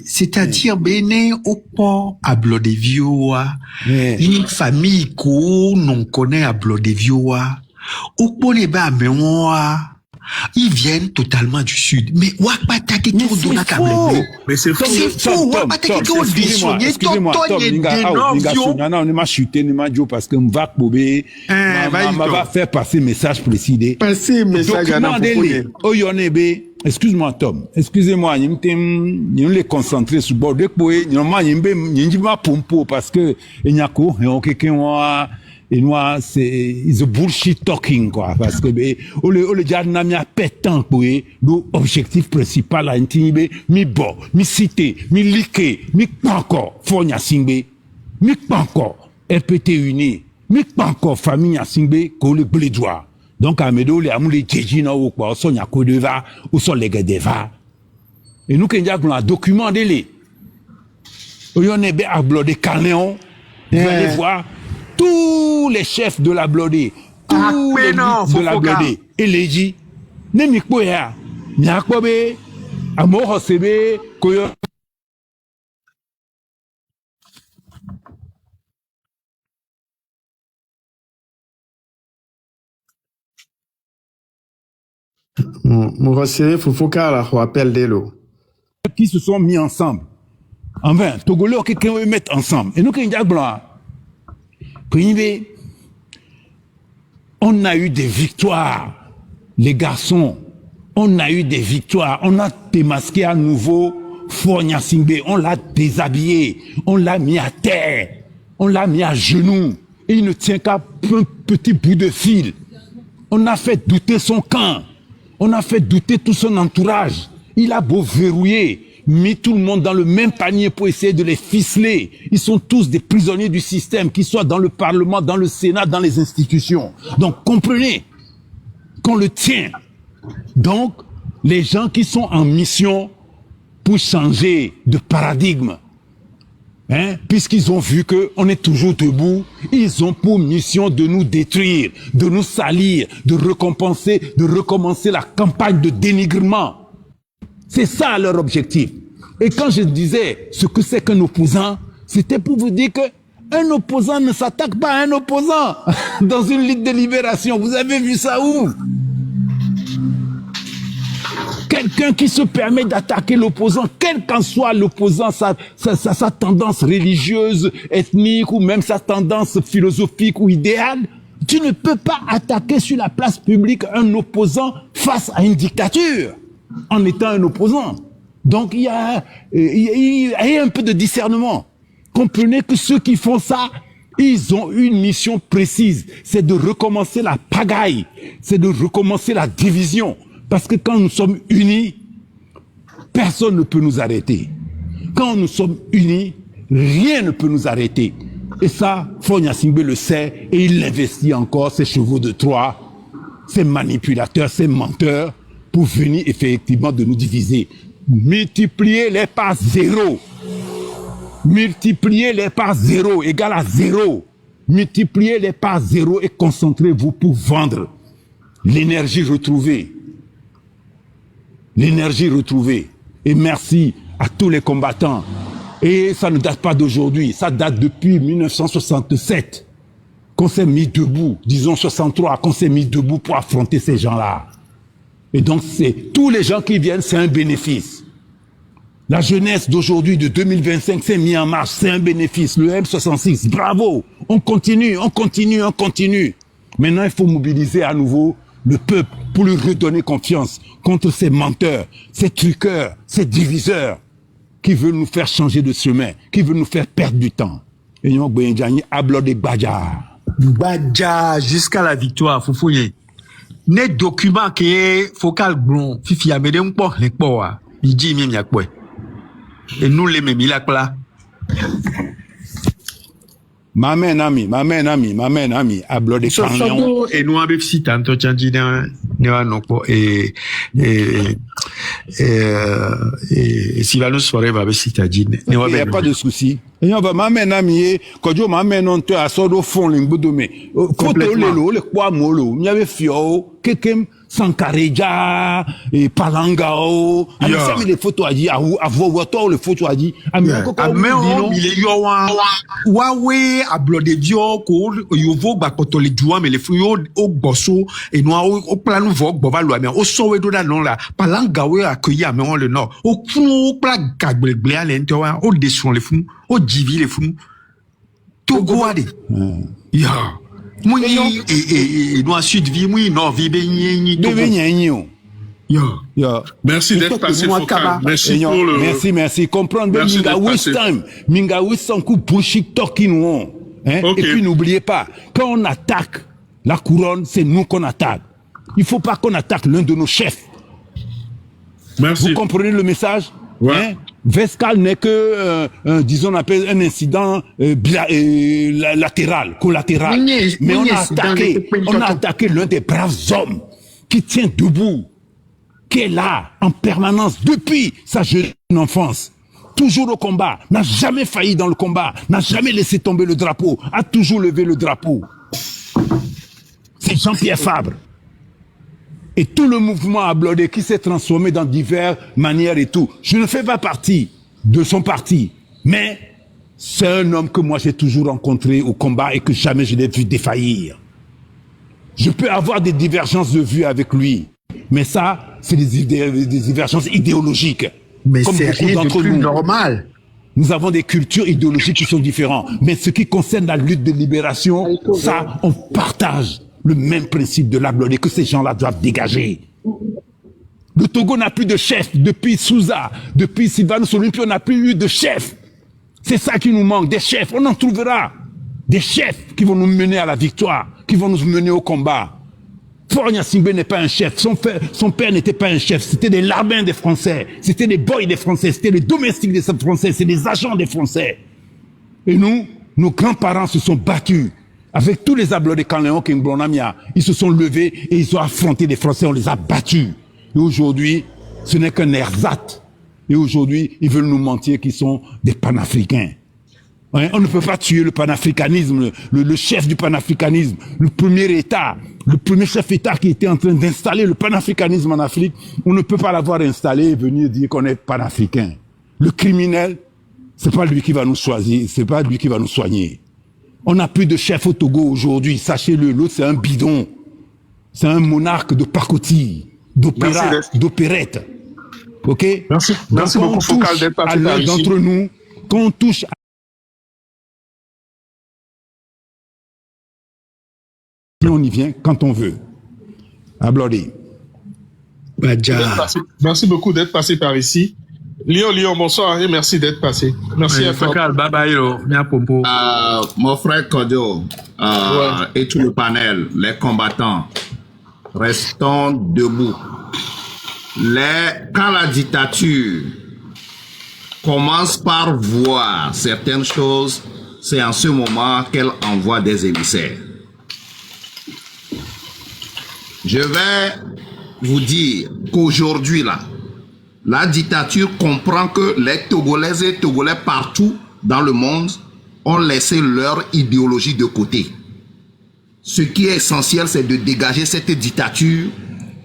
C'est-à-dire, bene au port à Blodevio, une famille qu'on non connaît à Blodevio, au port les bas, ils viennent totalement du sud. Mais c'est faux. Excusez-moi, Tom, parce que m'va poubé, va faire passer message précis. Passer message à excuse-moi, Tom. Excusez-moi, nous les concentrer sur bord de poé, nous pas pompo parce que il y a quoi, quelqu'un et moi c'est the bullshit talking quoi parce que le diable n'a mis à pétant pour l'objectif principal à intimider mi cité mi liqué mi pas encore fonya singbe mi pas encore RPT uni mi pas encore famille à singbe ko le blédois donc à medo les amou les djina ou quoi sonya ko deva ou sont les gadeva et nous kenja qu'on a documenté les on est bien à bloquer caléon vous allez voir tous les chefs de la Blodé, tous les de la Blodé, et les dit, ne m'y poya, n'yakobe, amour sebe, koyo. Mourosé, Foufoka, la rappel de l'eau. Qui se sont mis ensemble. Enfin, Togolais, quelqu'un veut mettre ensemble. Et nous, quand il y a blanc, on a eu des victoires, les garçons. On a eu des victoires. On a démasqué à nouveau Fonya Singbe. On l'a déshabillé. On l'a mis à terre. On l'a mis à genoux. Et il ne tient qu'à un petit bout de fil. On a fait douter son camp. On a fait douter tout son entourage. Il a beau verrouiller. mis tout le monde dans le même panier pour essayer de les ficeler. Ils sont tous des prisonniers du système, qu'ils soient dans le Parlement, dans le Sénat, dans les institutions. Donc comprenez qu'on le tient. Donc les gens qui sont en mission pour changer de paradigme, puisqu'ils ont vu qu'on est toujours debout, ils ont pour mission de nous détruire, de nous salir, de recommencer la campagne de dénigrement. C'est ça leur objectif. Et quand je disais ce que c'est qu'un opposant, c'était pour vous dire qu'un opposant ne s'attaque pas à un opposant dans une lutte de libération. Vous avez vu ça où? Quelqu'un qui se permet d'attaquer l'opposant, quel qu'en soit l'opposant, sa tendance religieuse, ethnique ou même sa tendance philosophique ou idéale, tu ne peux pas attaquer sur la place publique un opposant face à une dictature en étant un opposant. Donc il y a un peu de discernement. Comprenez que ceux qui font ça, ils ont une mission précise, c'est de recommencer la pagaille, c'est de recommencer la division. Parce que quand nous sommes unis, personne ne peut nous arrêter. Quand nous sommes unis, rien ne peut nous arrêter. Et ça, Fogna Singbe le sait et il investit encore ses chevaux de Troie, ses manipulateurs, ses menteurs pour venir effectivement de nous diviser. Multipliez-les par 0. Multipliez-les par 0 égale à 0. Multipliez-les par 0 et concentrez-vous pour vendre l'énergie retrouvée. L'énergie retrouvée. Et merci à tous les combattants. Et ça ne date pas d'aujourd'hui, ça date depuis 1967 qu'on s'est mis debout, disons 63, qu'on s'est mis debout pour affronter ces gens-là. Et donc tous les gens qui viennent, c'est un bénéfice. La jeunesse d'aujourd'hui, de 2025, s'est mise en marche, c'est un bénéfice. Le M66, bravo, on continue, on continue, on continue. Maintenant, il faut mobiliser à nouveau le peuple pour lui redonner confiance contre ces menteurs, ces truqueurs, ces diviseurs qui veulent nous faire changer de chemin, qui veulent nous faire perdre du temps. Et nous avons des Badja jusqu'à la victoire, Foufouye. Les documents qui est focal blond, Fifi a médé un peu les poids, il dit mimi à quoi. Et nous les mêmes, il a quoi. Ma main ami, à bloquer camion. Et nous avons cité Anto Tchandji et Sylvanus Forever avec Citadine. Il n'y a pas de souci. Et on va m'amener ami, quand je m'amène on te a sorti au fond l'ingbodomé. Photo le quoi molo, il y avait fio, quelqu'un Sankareja et Palangao. Alors ça mais les photos a dit à voir les photos a dit. Mais on il est yo Huawei a blodé dio ko yo vo ba koto le doigt mais les fio au bosso et nous au plan nouveau bova lo mais au sowe do non là Palangao accueilli à mais le nord au fou pla gagble à l'intérieur au dessus les fous au divi les fous tout guade ya moi et nous ensuite vie moi non vie béni Merci d'être passé focal. Merci pour le... Merci. Comprendre Minga Wistam coup bullshit talking on. Et puis n'oubliez pas, quand on attaque la couronne, c'est nous qu'on attaque. Il ne faut pas qu'on attaque l'un de nos chefs. Merci. Vous comprenez le message? Ouais. Vescal n'est que, disons, on appelle un incident latéral, collatéral. Mais on a attaqué l'un des braves hommes qui tient debout, qui est là en permanence depuis sa jeune enfance, toujours au combat, n'a jamais failli dans le combat, n'a jamais laissé tomber le drapeau, a toujours levé le drapeau. C'est Jean-Pierre Fabre. Et tout le mouvement à Blodé qui s'est transformé dans diverses manières et tout. Je ne fais pas partie de son parti, mais c'est un homme que moi j'ai toujours rencontré au combat et que jamais je n'ai vu défaillir. Je peux avoir des divergences de vues avec lui, mais ça, c'est des divergences idéologiques. Mais c'est rien de plus normal. Nous avons des cultures idéologiques qui sont différentes. Mais ce qui concerne la lutte de libération, ça, on partage le même principe de la Blodé que ces gens-là doivent dégager. Le Togo n'a plus de chef depuis Souza, depuis Sylvanus Olympio, on n'a plus eu de chef. C'est ça qui nous manque, des chefs. On en trouvera. Des chefs qui vont nous mener à la victoire, qui vont nous mener au combat. Faure Gnassingbé n'est pas un chef. Son père n'était pas un chef. C'était des larbins des Français. C'était des boys des Français. C'était des domestiques des Français. C'est des agents des Français. Et nous, nos grands-parents se sont battus. Avec tous les ablois de Canléon, Kingblonamia, ils se sont levés et ils ont affronté des Français. On les a battus. Et aujourd'hui, ce n'est qu'un ersatz. Et aujourd'hui, ils veulent nous mentir qu'ils sont des panafricains. Hein? On ne peut pas tuer le panafricanisme, le chef du panafricanisme, le premier État, le premier chef État qui était en train d'installer le panafricanisme en Afrique. On ne peut pas l'avoir installé et venir dire qu'on est panafricain. Le criminel, c'est pas lui qui va nous choisir, c'est pas lui qui va nous soigner. On n'a plus de chef au Togo aujourd'hui, sachez-le. L'autre, c'est un bidon. C'est un monarque de pacotille, d'opéra, d'opérette. Ok? Merci beaucoup, Focal, d'être passé par ici. D'entre nous, quand on touche à... on y vient quand on veut. Ablodi. Merci beaucoup d'être passé par ici. Lyon, bonsoir et merci d'être passé. Merci à toi. Mon frère Kodio et tout le panel, les combattants, restons debout. Quand la dictature commence par voir certaines choses, c'est en ce moment qu'elle envoie des émissaires. Je vais vous dire qu'aujourd'hui, là, la dictature comprend que les Togolaises et Togolais partout dans le monde ont laissé leur idéologie de côté. Ce qui est essentiel, c'est de dégager cette dictature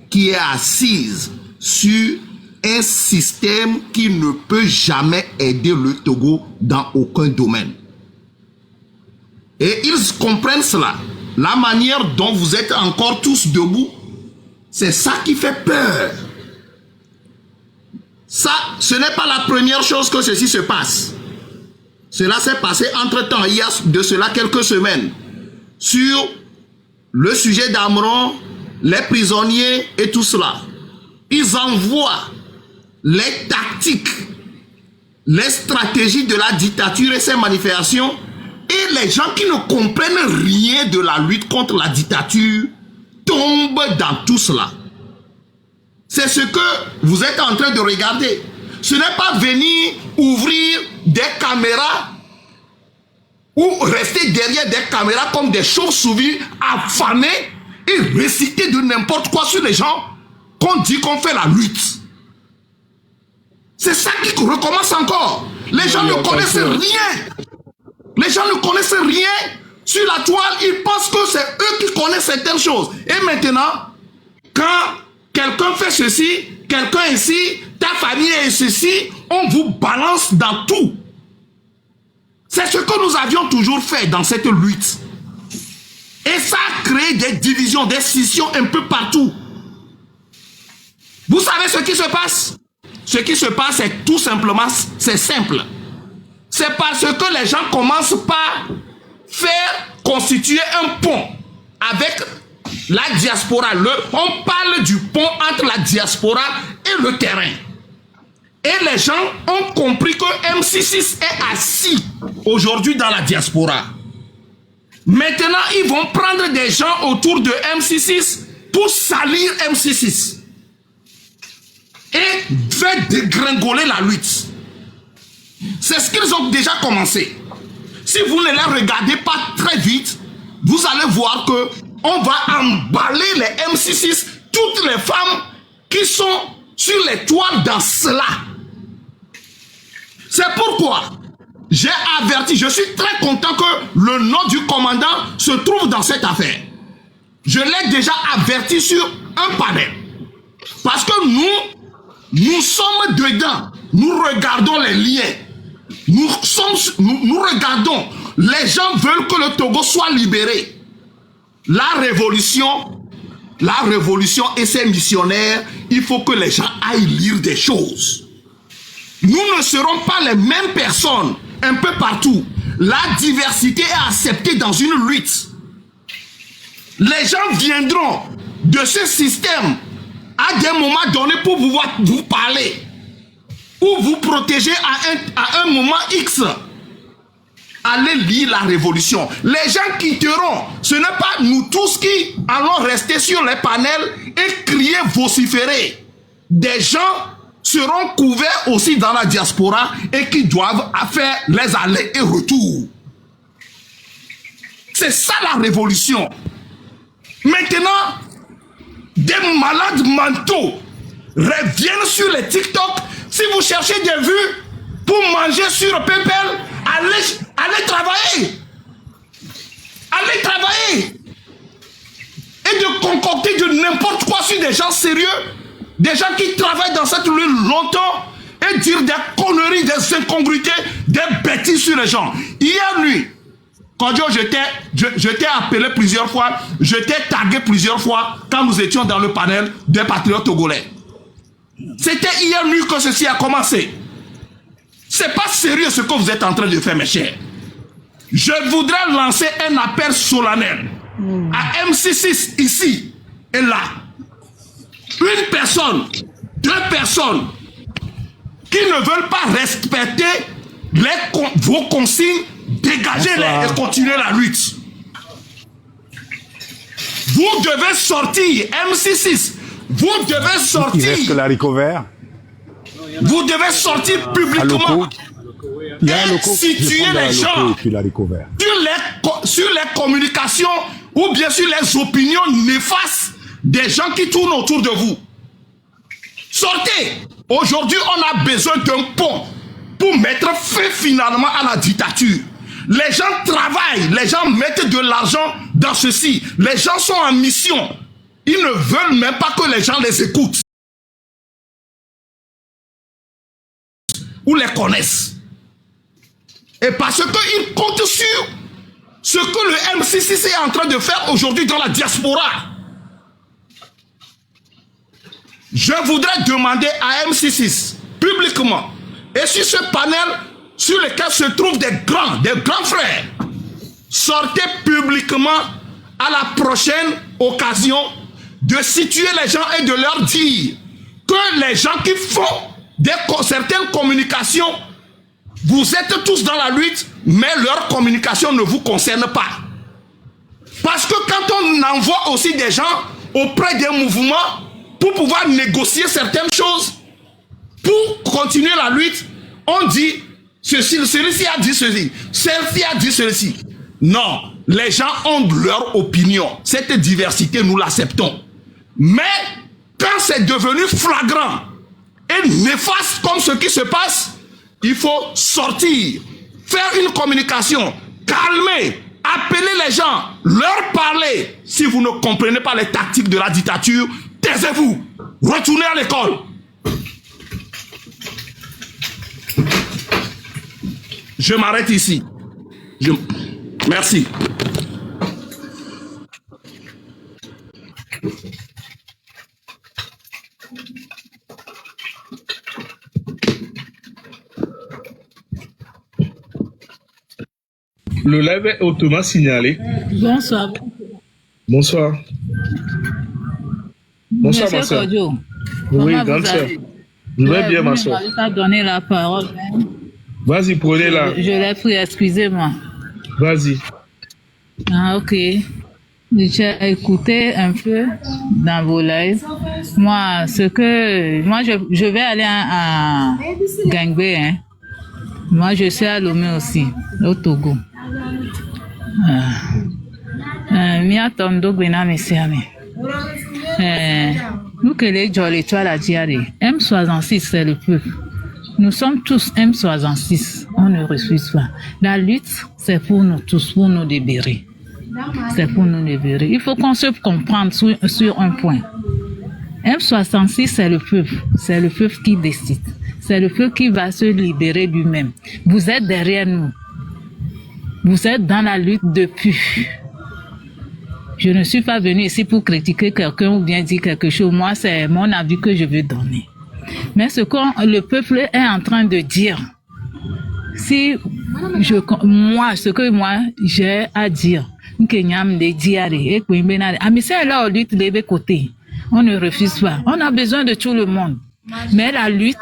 qui est assise sur un système qui ne peut jamais aider le Togo dans aucun domaine. Et ils comprennent cela. La manière dont vous êtes encore tous debout, c'est ça qui fait peur. Ça, ce n'est pas la première chose que ceci se passe. Cela s'est passé entre-temps, il y a de cela quelques semaines, sur le sujet d'Amron, les prisonniers et tout cela. Ils envoient les tactiques, les stratégies de la dictature et ses manifestations, et les gens qui ne comprennent rien de la lutte contre la dictature tombent dans tout cela. C'est ce que vous êtes en train de regarder. Ce n'est pas venir ouvrir des caméras ou rester derrière des caméras comme des chauves-souris affamés et réciter de n'importe quoi sur les gens qu'on dit qu'on fait la lutte. C'est ça qui recommence encore. Les gens ne connaissent rien. Les gens ne connaissent rien. Sur la toile, ils pensent que c'est eux qui connaissent certaines choses. Et maintenant, quand quelqu'un fait ceci, quelqu'un ici, ta famille est ceci, on vous balance dans tout. C'est ce que nous avions toujours fait dans cette lutte. Et ça a créé des divisions, des scissions un peu partout. Vous savez ce qui se passe? Ce qui se passe, c'est tout simplement, c'est simple. C'est parce que les gens commencent par faire constituer un pont avec la diaspora. On parle du pont entre la diaspora et le terrain. Et les gens ont compris que M66 est assis aujourd'hui dans la diaspora. Maintenant, ils vont prendre des gens autour de M66 pour salir M66 et faire dégringoler la lutte. C'est ce qu'ils ont déjà commencé. Si vous ne les regardez pas très vite, vous allez voir que on va emballer les M66, toutes les femmes qui sont sur les toiles dans cela. C'est pourquoi j'ai averti, je suis très content que le nom du commandant se trouve dans cette affaire. Je l'ai déjà averti sur un panel. Parce que nous sommes dedans. Nous regardons les liens. Nous regardons. Les gens veulent que le Togo soit libéré. La révolution et ses missionnaires, il faut que les gens aillent lire des choses. Nous ne serons pas les mêmes personnes un peu partout. La diversité est acceptée dans une lutte. Les gens viendront de ce système à des moments donnés pour pouvoir vous parler ou vous protéger à un moment X. allez lire la révolution. Les gens quitteront. Ce n'est pas nous tous qui allons rester sur les panels et crier, vociférer. Des gens seront couverts aussi dans la diaspora et qui doivent faire les allers et retours. C'est ça la révolution. Maintenant, des malades mentaux reviennent sur les TikTok. Si vous cherchez des vues pour manger sur PayPal, allez travailler. Allez travailler. Et de concocter de n'importe quoi sur des gens sérieux, des gens qui travaillent dans cette rue longtemps, et dire des conneries, des incongruités, des bêtises sur les gens. Hier nuit, quand je t'ai appelé plusieurs fois, je t'ai tagué plusieurs fois quand nous étions dans le panel des patriotes togolais. C'était hier nuit que ceci a commencé. C'est pas sérieux ce que vous êtes en train de faire, mes chers. Je voudrais lancer un appel solennel à MC6 ici et là. Une personne, deux personnes qui ne veulent pas respecter vos consignes, dégagez-les et continuez la lutte. Vous devez sortir, MC6, vous devez sortir. Il reste la recover. Vous devez sortir publiquement et situer les gens sur les communications ou bien sur les opinions néfastes des gens qui tournent autour de vous. Sortez. Aujourd'hui, on a besoin d'un pont pour mettre fin finalement à la dictature. Les gens travaillent, les gens mettent de l'argent dans ceci. Les gens sont en mission. Ils ne veulent même pas que les gens les écoutent ou les connaissent. Et parce qu'ils comptent sur ce que le M6 est en train de faire aujourd'hui dans la diaspora. Je voudrais demander à MC6 publiquement et sur ce panel sur lequel se trouvent des grands frères, sortez publiquement à la prochaine occasion de situer les gens et de leur dire que les gens qui font certaines communications, vous êtes tous dans la lutte, mais leur communication ne vous concerne pas. Parce que quand on envoie aussi des gens auprès des mouvements pour pouvoir négocier certaines choses, pour continuer la lutte, on dit celui-ci a dit ceci, celle-ci a dit ceci. Non, les gens ont leur opinion. Cette diversité, nous l'acceptons. Mais quand c'est devenu flagrant et néfaste comme ce qui se passe, il faut sortir, faire une communication, calmer, appeler les gens, leur parler. Si vous ne comprenez pas les tactiques de la dictature, taisez-vous, retournez à l'école. Je m'arrête ici. Merci. Le live est hautement signalé. Bonsoir. Bonsoir. Bonsoir, ma soeur. Oui, grande soeur. Je vais bien, ma soeur. Je ne pas donner la parole. Vas-y, prenez-la. Je l'ai pris, excusez-moi. Vas-y. Ah, ok. J'ai écouté un peu dans vos lives. Moi, je vais aller à Gangbe, hein. Moi, je suis à Lomé aussi, au Togo. Mia tondo gwena mesiame. Nous que les jolly toi la diarrhée. M66 c'est le peuple. Nous sommes tous M66. On ne refuse pas. La lutte c'est pour nous tous, pour nous libérer. C'est pour nous libérer. Il faut qu'on se comprenne sur un point. M66 c'est le peuple. C'est le peuple qui décide. C'est le peuple qui va se libérer lui-même. Vous êtes derrière nous. Vous êtes dans la lutte depuis. Je ne suis pas venu ici pour critiquer quelqu'un ou bien dire quelque chose. Moi, c'est mon avis que je veux donner. Mais ce que le peuple est en train de dire, ce que moi j'ai à dire, on ne refuse pas. On a besoin de tout le monde. Mais la lutte,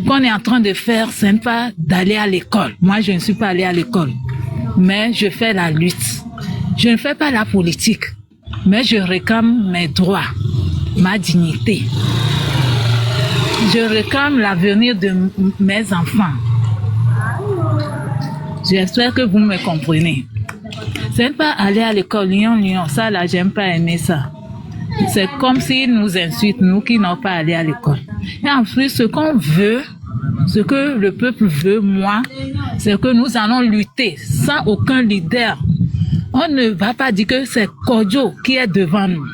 qu'on est en train de faire, ce n'est pas d'aller à l'école. Moi, je ne suis pas allée à l'école, mais je fais la lutte. Je ne fais pas la politique, mais je réclame mes droits, ma dignité. Je réclame l'avenir de mes enfants. J'espère que vous me comprenez. Ce n'est pas aller à l'école, Lyon, ça là, j'aime pas aimer ça. C'est comme s'ils nous insultent, nous qui n'ont pas allé à l'école. Et en plus, ce qu'on veut, ce que le peuple veut, moi, c'est que nous allons lutter sans aucun leader. On ne va pas dire que c'est Kodjo qui est devant nous.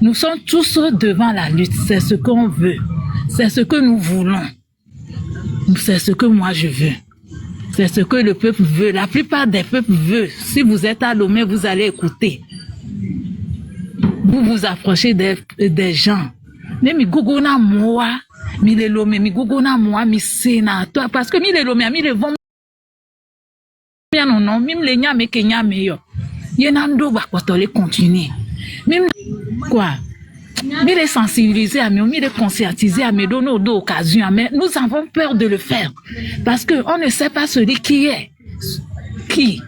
Nous sommes tous devant la lutte. C'est ce qu'on veut. C'est ce que nous voulons. C'est ce que moi je veux. C'est ce que le peuple veut. La plupart des peuples veulent. Si vous êtes à Lomé, vous allez écouter. Vous vous approchez des gens. Mais mi gugona moi, mi le Lomé, mi gugona moi, mi sénateur. Parce que mi le Lomé, mi le vont. Non, non, mime les nyame kenya meilleur. Yenando va potole continuer. Mime quoi? Mais les sensibiliser à nous, mais les conscientiser à nous, donner deux occasions. Mais nous avons peur de le faire. Parce que on ne sait pas celui qui est. Qui?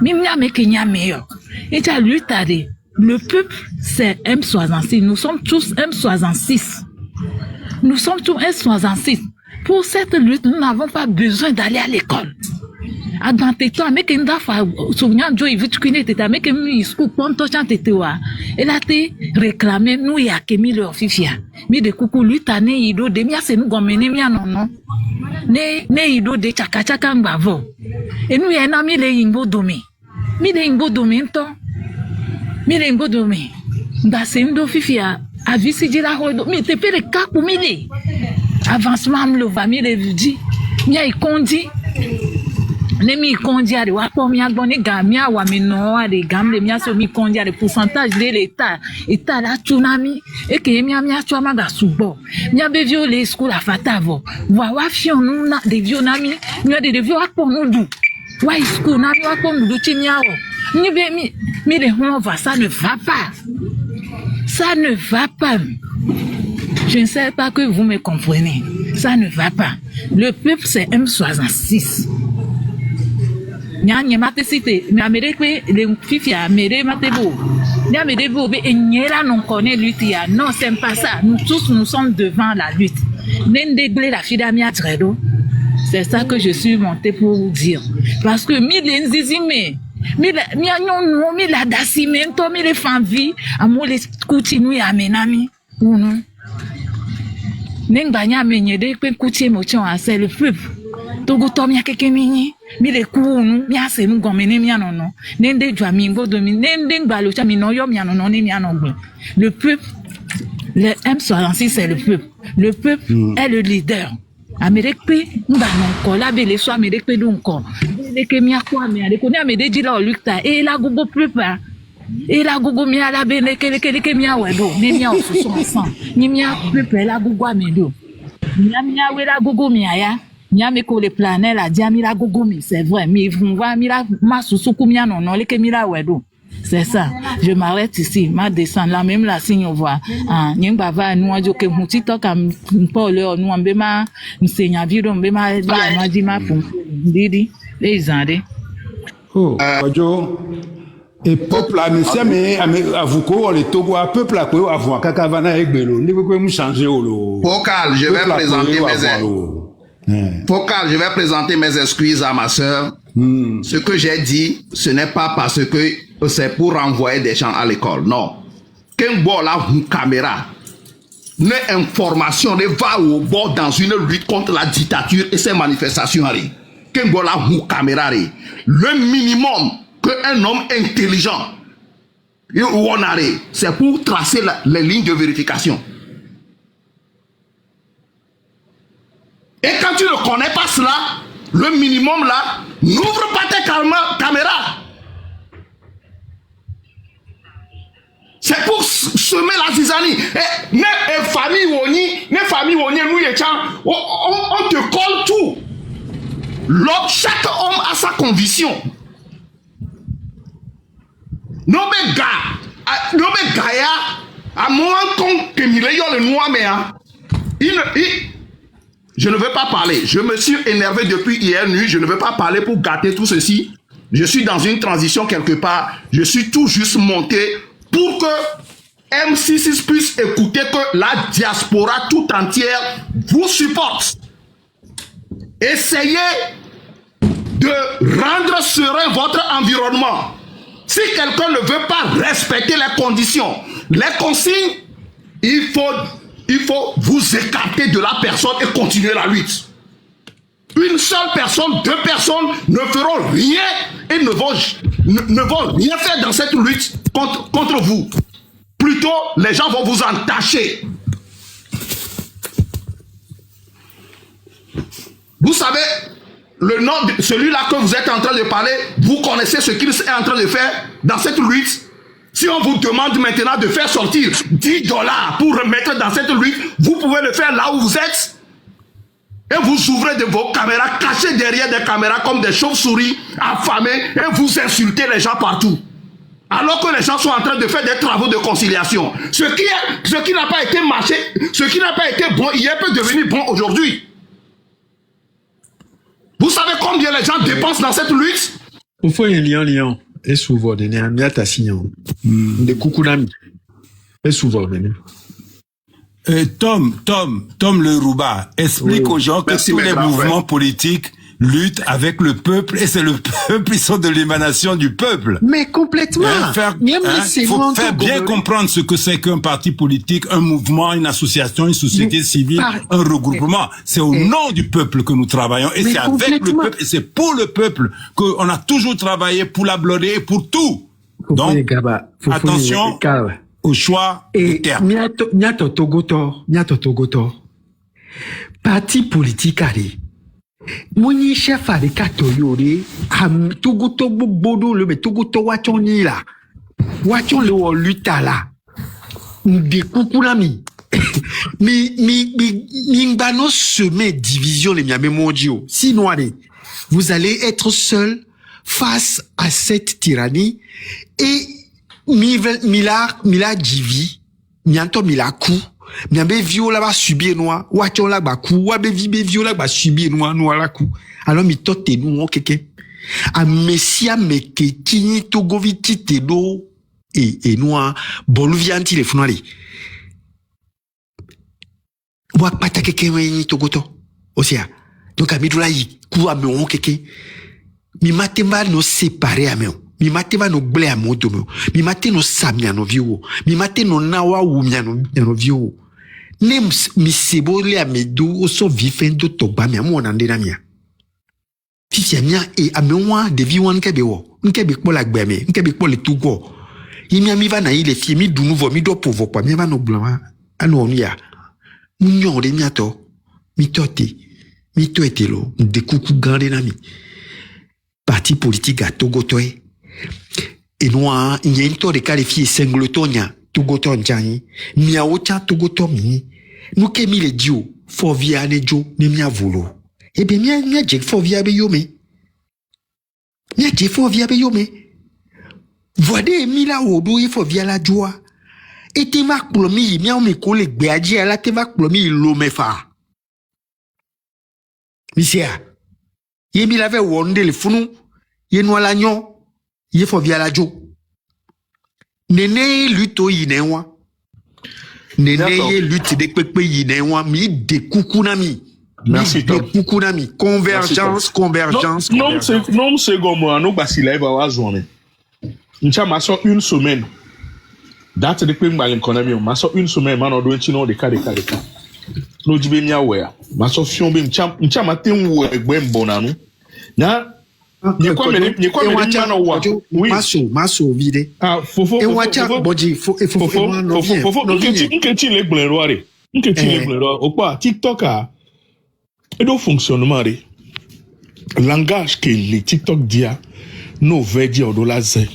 Mime nyame kenya meilleur. Et tu as lu tardé. Le peuple, c'est M66. Nous sommes tous M66. Nous sommes tous M66. Pour cette lutte, nous n'avons pas besoin d'aller à l'école. Aganteto avec une dafa souvenir jo ivitukine tete avec mi school ponto chantete wa elate réclamer nous ya kemi le ofifia mi de kuku lutane ido de mi ase nu gomene mi anono ne ido de chaka chaka ngavo enu ya na mi le yimbo domi mi de yimbo domi nto mi le yimbo domi ngase ndo fifia avisi jira ho mi te pere kaku mi le avancement me le va mi le dit mi ai kondi Nemi kondia de wapo mi agboni gamia wa mi no ade gamle mi aso mi kondia de pourcentage de l'état état la tsunami et que mi amia chwa maga subo mi abe viole school afatavo wa fion na de vionami mi ade de vio akpo nudu wa school na mi akpo nudu chimiawo ni be mi de on va ça ne va pas. Ça ne va pas. Je ne sais pas que vous me comprenez. Ça ne va pas. Le peuple c'est M66. Nyanya mate cité mais américain les fifi américain mate beau ni américain beau be enyela non connaît lutte ya non c'est pas ça nous tous nous sommes devant la lutte n'endegle la fida mi atredo c'est ça que je suis monté pour vous dire parce que mi lenzizime mi anyon mi la dasimento mi les fanvi amo les continue amenami ou non nenganya menyede pe kutie mochon a c'est le peuple togo to mi akeke mi le kunu mi ase nu gomene mi anono nende dwa mi ngodo mi nende ngbalo cha mi no yo mi anono ni mi anogbe le peuple le M66 c'est le peuple est le leader Amérique ngba non ko la bele so Amérique donc ko le ke mi akwa mi ale ko ni amede di la lukta e la gogo peuple e la gogo mi ala bele ke mi awedo ni mi o so ensemble ni mi a peuple la gogo amedo mi a we la gogo mi aya Nyame ko le planer la dia mira gogomi c'est vrai mais on va mira masusuku mia non le ke mira wedo c'est ça je m'arrête ici ma descend là même la signe on voit nyengba va nous ajo ke muti to kam pole onu ambe ma nsenya viro ambe ma ma di ma pum didi les ande oh Kodjo et peuple a monsieur mais avuko le Togo a peuple a ko avu kakavana egbelo ni ko mu changer olo Focal je vais présenter Focal, je vais présenter mes excuses à ma sœur. Ce que j'ai dit, ce n'est pas parce que c'est pour renvoyer des gens à l'école. Non. Qu'un bon là, une caméra, une information ne va au bord dans une lutte contre la dictature et ses manifestations. Qu'un bon là, une caméra, le minimum qu'un homme intelligent, c'est pour tracer les lignes de vérification. Et quand tu ne connais pas cela, le minimum là, n'ouvre pas tes caméras. C'est pour semer la zizanie. Et famille, on te colle tout. Chaque homme a sa conviction. Non mais à moins qu'on que le noir mais Je ne veux pas parler. Je me suis énervé depuis hier nuit. Je ne veux pas parler pour gâter tout ceci. Je suis dans une transition quelque part. Je suis tout juste monté pour que M66 puisse écouter que la diaspora tout entière vous supporte. Essayez de rendre serein votre environnement. Si quelqu'un ne veut pas respecter les conditions, les consignes, il faut vous écarter de la personne et continuer la lutte. Une seule personne, 2 personnes ne feront rien et ne vont rien faire dans cette lutte contre vous. Plutôt, les gens vont vous entacher. Vous savez, le nom de celui-là que vous êtes en train de parler, vous connaissez ce qu'il est en train de faire dans cette lutte. Si on vous demande maintenant de faire sortir $10 pour remettre dans cette lutte, vous pouvez le faire là où vous êtes. Et vous ouvrez de vos caméras, cachez derrière des caméras comme des chauves-souris affamés et vous insultez les gens partout. Alors que les gens sont en train de faire des travaux de conciliation. Ce qui n'a pas été marché, ce qui n'a pas été bon hier peut devenir bon aujourd'hui. Vous savez combien les gens dépensent dans cette lutte? Il faut un lien. Et souvent, de Néamiata Signon. De Koukounami. Et souvent, Tom Le Rouba, explique aux gens que tous les mouvements politiques luttent avec le peuple et c'est le peuple, ils sont de l'émanation du peuple. Mais complètement. Il faut faire bien comprendre ce que c'est qu'un parti politique, un mouvement, une association, une société civile, un regroupement. C'est au nom du peuple que nous travaillons et c'est avec le peuple et c'est pour le peuple qu'on a toujours travaillé pour la bloquer et pour tout. Donc, attention au choix des termes. Nyato Togoto. Parti politique allez. Moni chef à Katoyori, am Togoto Bodo le mais Togoto Wachoni là. Wachon le luta là. De Kukunami. Mi ngano semer division les miame mondio. Sinon allez, vous allez être seul face à cette tyrannie et mila jivi, mianto mila coup. Miabe viola va subir noir, wacho la ba coup, wabe vibe viola ba subir noir la coup. Alors mi tote nous on keke. A messia meke kini togoviti tedo et noir boluvianti le funali. Wa pata keke weni togoto. Osia. Donc a midula yi coup a me on keke. Mi matema no séparer a me. Mi mate va no ble a moto no. Mi mate no samia no viwo. Mi mate no nawa wumia no viwo. Ne mi sebo le a me do oso vifendo toba mi amu onande na mia. Fifia mia e a me wa de vi wan kebe wo. Nkebe kpo la gbe me. Nkebe kpo le tugo. Yimi mi va na ile fie mi du nouveau mi do povo kwa mi va no blanc. Ano onia. Munyo de mia to. Mi tote. Mi to etelo. De kuku gande na mi. Parti politique à Togotoé. Et nous, il y a une tour de qualifié Singleton, Togoton Jani, Miaocha Togotomi. Nous qui mis les dios, Fovia Nejo, Nemia Volo. Eh bien, mia Jek Fovia Beyome. Mia Jek Fovia Beyome. Voidé Mila Odo et Fovia la joie. Et te va plomi, mia me collègue Béadji à la te va plomi l'omefa. Monsieur, Yemi l'avait wondé le founou, Yenwa l'agnon. Il faut via la jo. Nene luto yinewa. Nene lutte de pepe yinewa. Mi de kukunami. Merci, de kukunami. Convergence. Non, c'est comme moi. Nous, basile va avoir journée. Nous avons une semaine. Date de pepe m'alem konami. Nous avons une semaine. Nous avons un de cas. Nous disons bien ouais. Nous avons fion bien. Nous avons matin ouais. Bon anou. Na. Maso vide. Ah, fofo. Et wacha boji fofo nketi le glenroire. Nketi le glenroire. Okwa TikTok a edo fonctionnement re. Langage que les TikTok dia no vedi odola ze.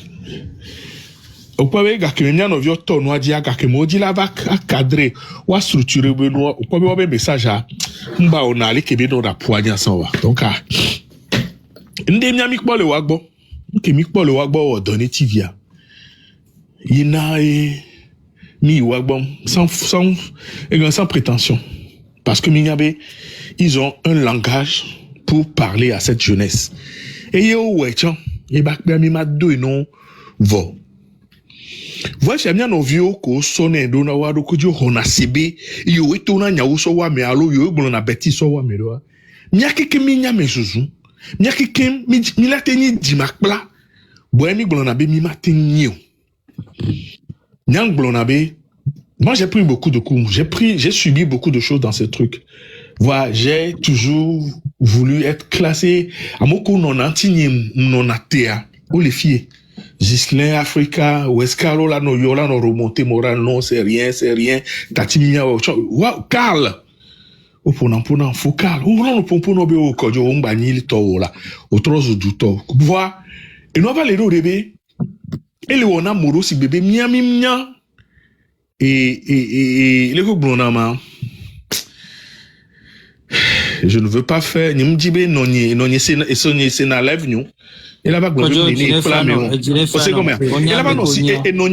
Okwa be ga kenya no vio to no dia ga ke moji la va cadrer wa structurer be no okwa be message a mba onali ke be no da poanya sanwa. Donc ah Nde mi amikpo le wagbo. Nke mi kpo le wagbo odone TV a. Yina mi wagbo sans prétention. Parce que Minyabe, ils ont un langage pour parler à cette jeunesse. Et yo, ouais, tiens, et bah, mima deux non, vo. Voilà, j'ai bien nos vieux ko sonne dona wado ko jo hona sebe yo etona nya wo so wa me alo yo egbo na beti so wa me do miake ke minya me zuzu miake ke mi la teni di makpla bo emi gbo na be mi mateni o nyang gbo na be. Moi j'ai pris beaucoup de coups, j'ai subi beaucoup de choses dans ce truc. Voilà, j'ai toujours voulu être classé à moko non antini non atea ou les filles. Gislin, Africa, Westcalo, là, no, yola, no, remonté moral, non, c'est rien. Tatimia, wow, Carl. O ponan, faut Carl. Ou non, pompono, be, o, kojo, on bani, li, to, là. O, trozo, du, to. Voilà. Et nous, va, les deux, bébé. Et le, on a, moro, si, bébé, mia. Et, les, blonama. Je ne veux pas faire, ni m'dibe, non, c'est na live, nous. Et là-bas, on sait comment. Et là-bas, aussi, et non,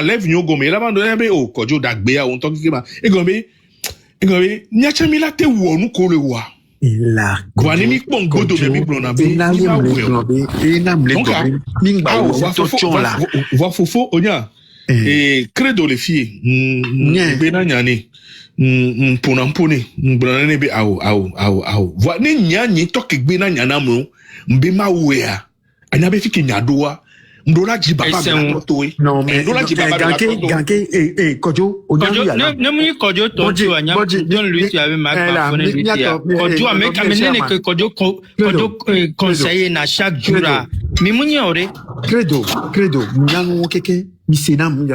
lève, nous, gomme. Et là-bas, on kojo dagbea, on toque, et gomme, nyachamila te wo, nous, kole wa. Et là, Kwanemi, bon, godo, bébé, blonabe. Va fofo, onya. Et credo, les filles, bena nyane. Ponampone, mbranane be, ao. Voa, ne nyanye, toke bena nyanamo, mbema wea. Anyabe fiki nyadoa mdola jibaba na totoe non mais mdola jibaba ganke kojo ojangu ya ne mu kojo tojo anya don lui tu avait marqué pour lui kojo ameka menene que kojo conseiller na chaque jour mi munye ore credo munyangu keke misenam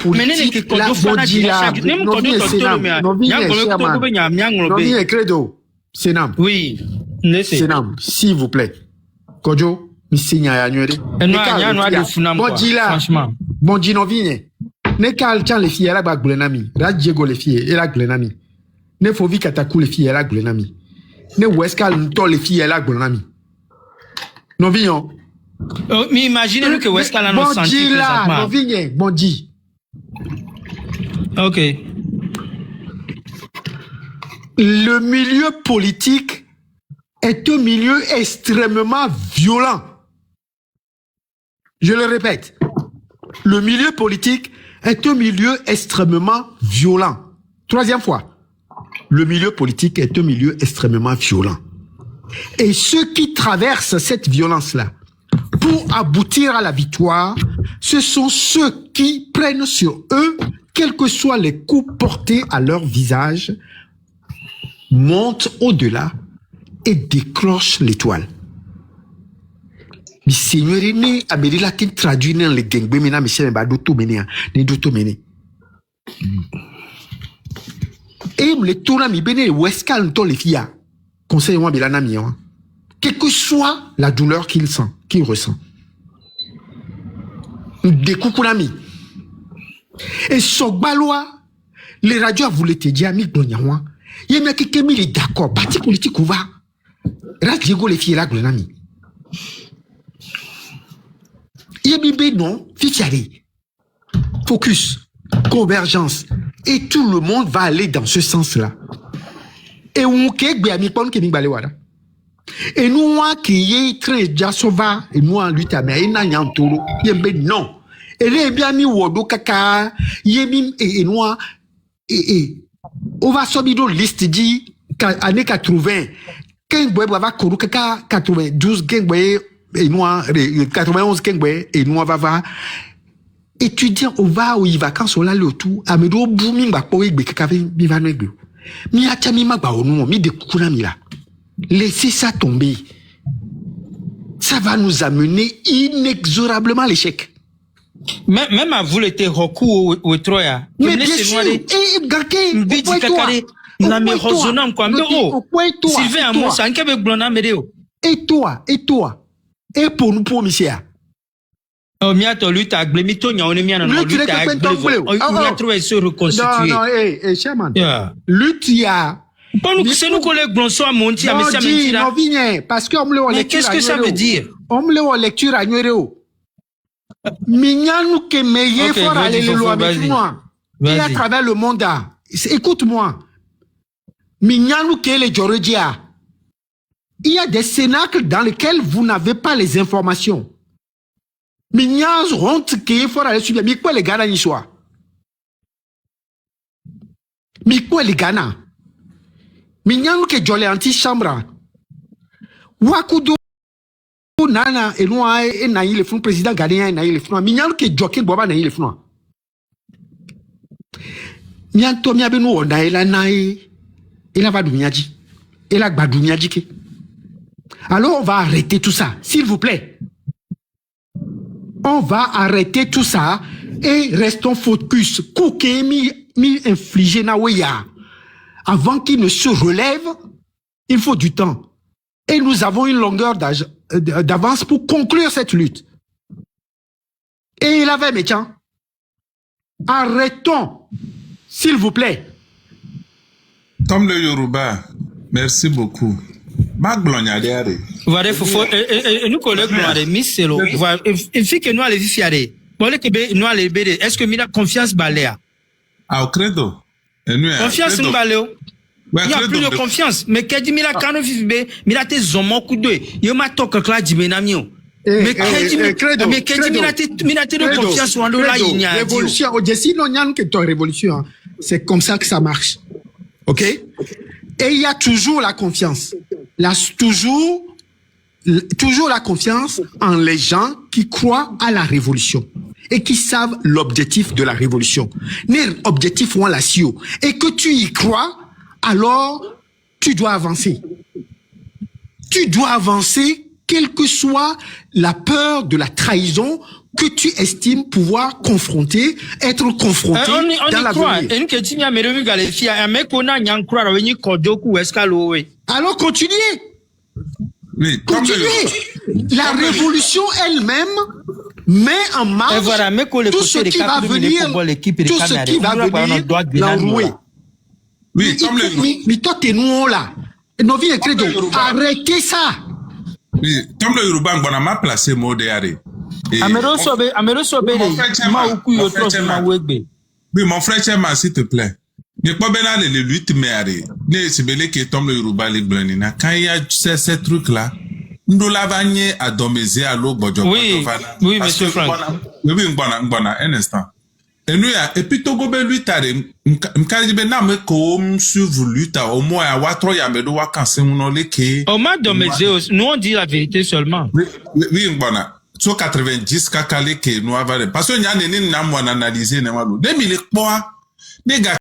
menene que kojo fana chaque ne mu kojo tojo me non credo senam oui. Senam, s'il vous plaît. Kojo, mi signa ya nyere. Bon di no vine. Ne kal chan les filles la ba glenami. Ra Diego les filles et la glenami. Ne fovi kataku les filles et la glenami. Ne weskal nto les filles et la glenami. No vignon. Mais imaginez que weskal no senti présentement. No vigne, bon di. OK. Le milieu politique est un milieu extrêmement violent. Je le répète. Le milieu politique est un milieu extrêmement violent. Troisième fois. Le milieu politique est un milieu extrêmement violent. Et ceux qui traversent cette violence-là, pour aboutir à la victoire, ce sont ceux qui prennent sur eux, quels que soient les coups portés à leur visage, montent au-delà et décrochent l'étoile. Mi seigneur ne abedi la tin traduit dans le gengbe mena mi cheme ba doto mene ne doto mene. Et le tourna mi bene weskal to les filles. Conseil moi belana mi wa. Quelle que soit la douleur qu'il ressent. Découcounami. Et Sogbaloa, les radios voulaient te dire, ami Donyawa, il y a quelqu'un qui est d'accord, parti politique ou va. Diego les filles là, Glenami. Il y a bibé non, fichiari. Focus, convergence. Et tout le monde va aller dans ce sens-là. Et on kek be ami pon kemi balewada. Et nous on qui très jasova et nous en lutte mais ina nyantoro. Yembe non. Et les bien mi wodo kaka yemi et nous on va sobido liste dit année 80. Kengwe va koru kaka 92 kengwe et nous 91 kengwe et nous va étudiant au va où il vacances là le tout amedo booming ba ko igbe kaka mi va neglo. Mi achami magba onu mi de kukuna mi là. Laissez ça tomber. Ça va nous amener inexorablement à l'échec. Même à vous l'été Roku ou Troya. Mais bien sûr. Et Gake, et toi. Et pour nous pour monsieur. Oh miato lutte à glemito nya on miana no lutte à glevo. On a trouvé se reconstituer. Non, Chairman. Lutte ya. Bon, c'est nous collègues Blonso à Monti à Messia Mentira. Non, vigne, parce qu'on me le lecture. Mais qu'est-ce que ça veut dire? On me le lecture à Nuero. Mignanu que meilleur pour aller le loin avec moi. Et à travers le monde, écoute-moi. Mignanou Kele Djoredia. Il y a des cénacles dans lesquels vous n'avez pas les informations. Mignaz honte qu'il faut aller suivre. Mais quoi les gars n'y soient? Mais quoi les gars? Mignanou ke Djole anti-chambre. Wakudo nana et noa et naï le fond président ghanéen naï le fond. Mignanou ke Djoke boba naï le fond. Mianto miabenu onda ela naï. Il a pas d'oumiadji. Il a pas d'oumiadji. Alors on va arrêter tout ça, s'il vous plaît. On va arrêter tout ça et restons focus. Kouké mi infligé na weya. Avant qu'il ne se relève, il faut du temps. Et nous avons une longueur d'avance pour conclure cette lutte. Et il avait méchant. Arrêtons, s'il vous plaît. Tom le Yoruba, merci beaucoup. Voilà, nous collègues nous mis c'est le voilà il fait que nous allons fier pour le Québec nous allons béder est-ce que mira confiance baléa ah credo confiance nous baléo il y a plus de confiance mais qu'est-ce mira quand nous vivons mira tes zomo kudo yo ma toka kla jimenamio mais qu'est-ce mira tes de confiance ou là il y a révolution au dessin non yan que ton révolution c'est comme ça que ça marche. OK? Et il y a toujours la confiance. Toujours la confiance en les gens qui croient à la révolution et qui savent l'objectif de la révolution. L'objectif ou la CIO. Et que tu y crois, alors tu dois avancer. Tu dois avancer, quelle que soit la peur de la trahison que tu estimes pouvoir confronter, être confronté dans l'avenir. Alors continuez. Oui, continuez. La révolution elle-même met en marche tout ce qui va venir, l'enrouer. Oui, mais toi t'es nous là. Nos vies credo. Arrêtez ça. Oui, comme le Yoruba, on a mal placé mot de arrêt. Oui, mon frère Chema, s'il te plaît. Ne pas bien aller le lutte mais arrêt. Ne c'est belé qui tombe le Yoruba les blanina. Quand il y a ces trucs là, nous l'avons à domicile à l'eau bojo. Oui, monsieur Franck. Oui, mbona, un instant. Et nous et puis Togo be lutte arrêt. M'kadi be na me comme sur lutte au moins à watro ya me do wa kanse uno leke. Au moins domicile, nous on dit la vérité seulement. Oui, mbona. So 90 kakale ke nous avons parce que y a nene na mo analyser na malo. 2000 quoi. Les gars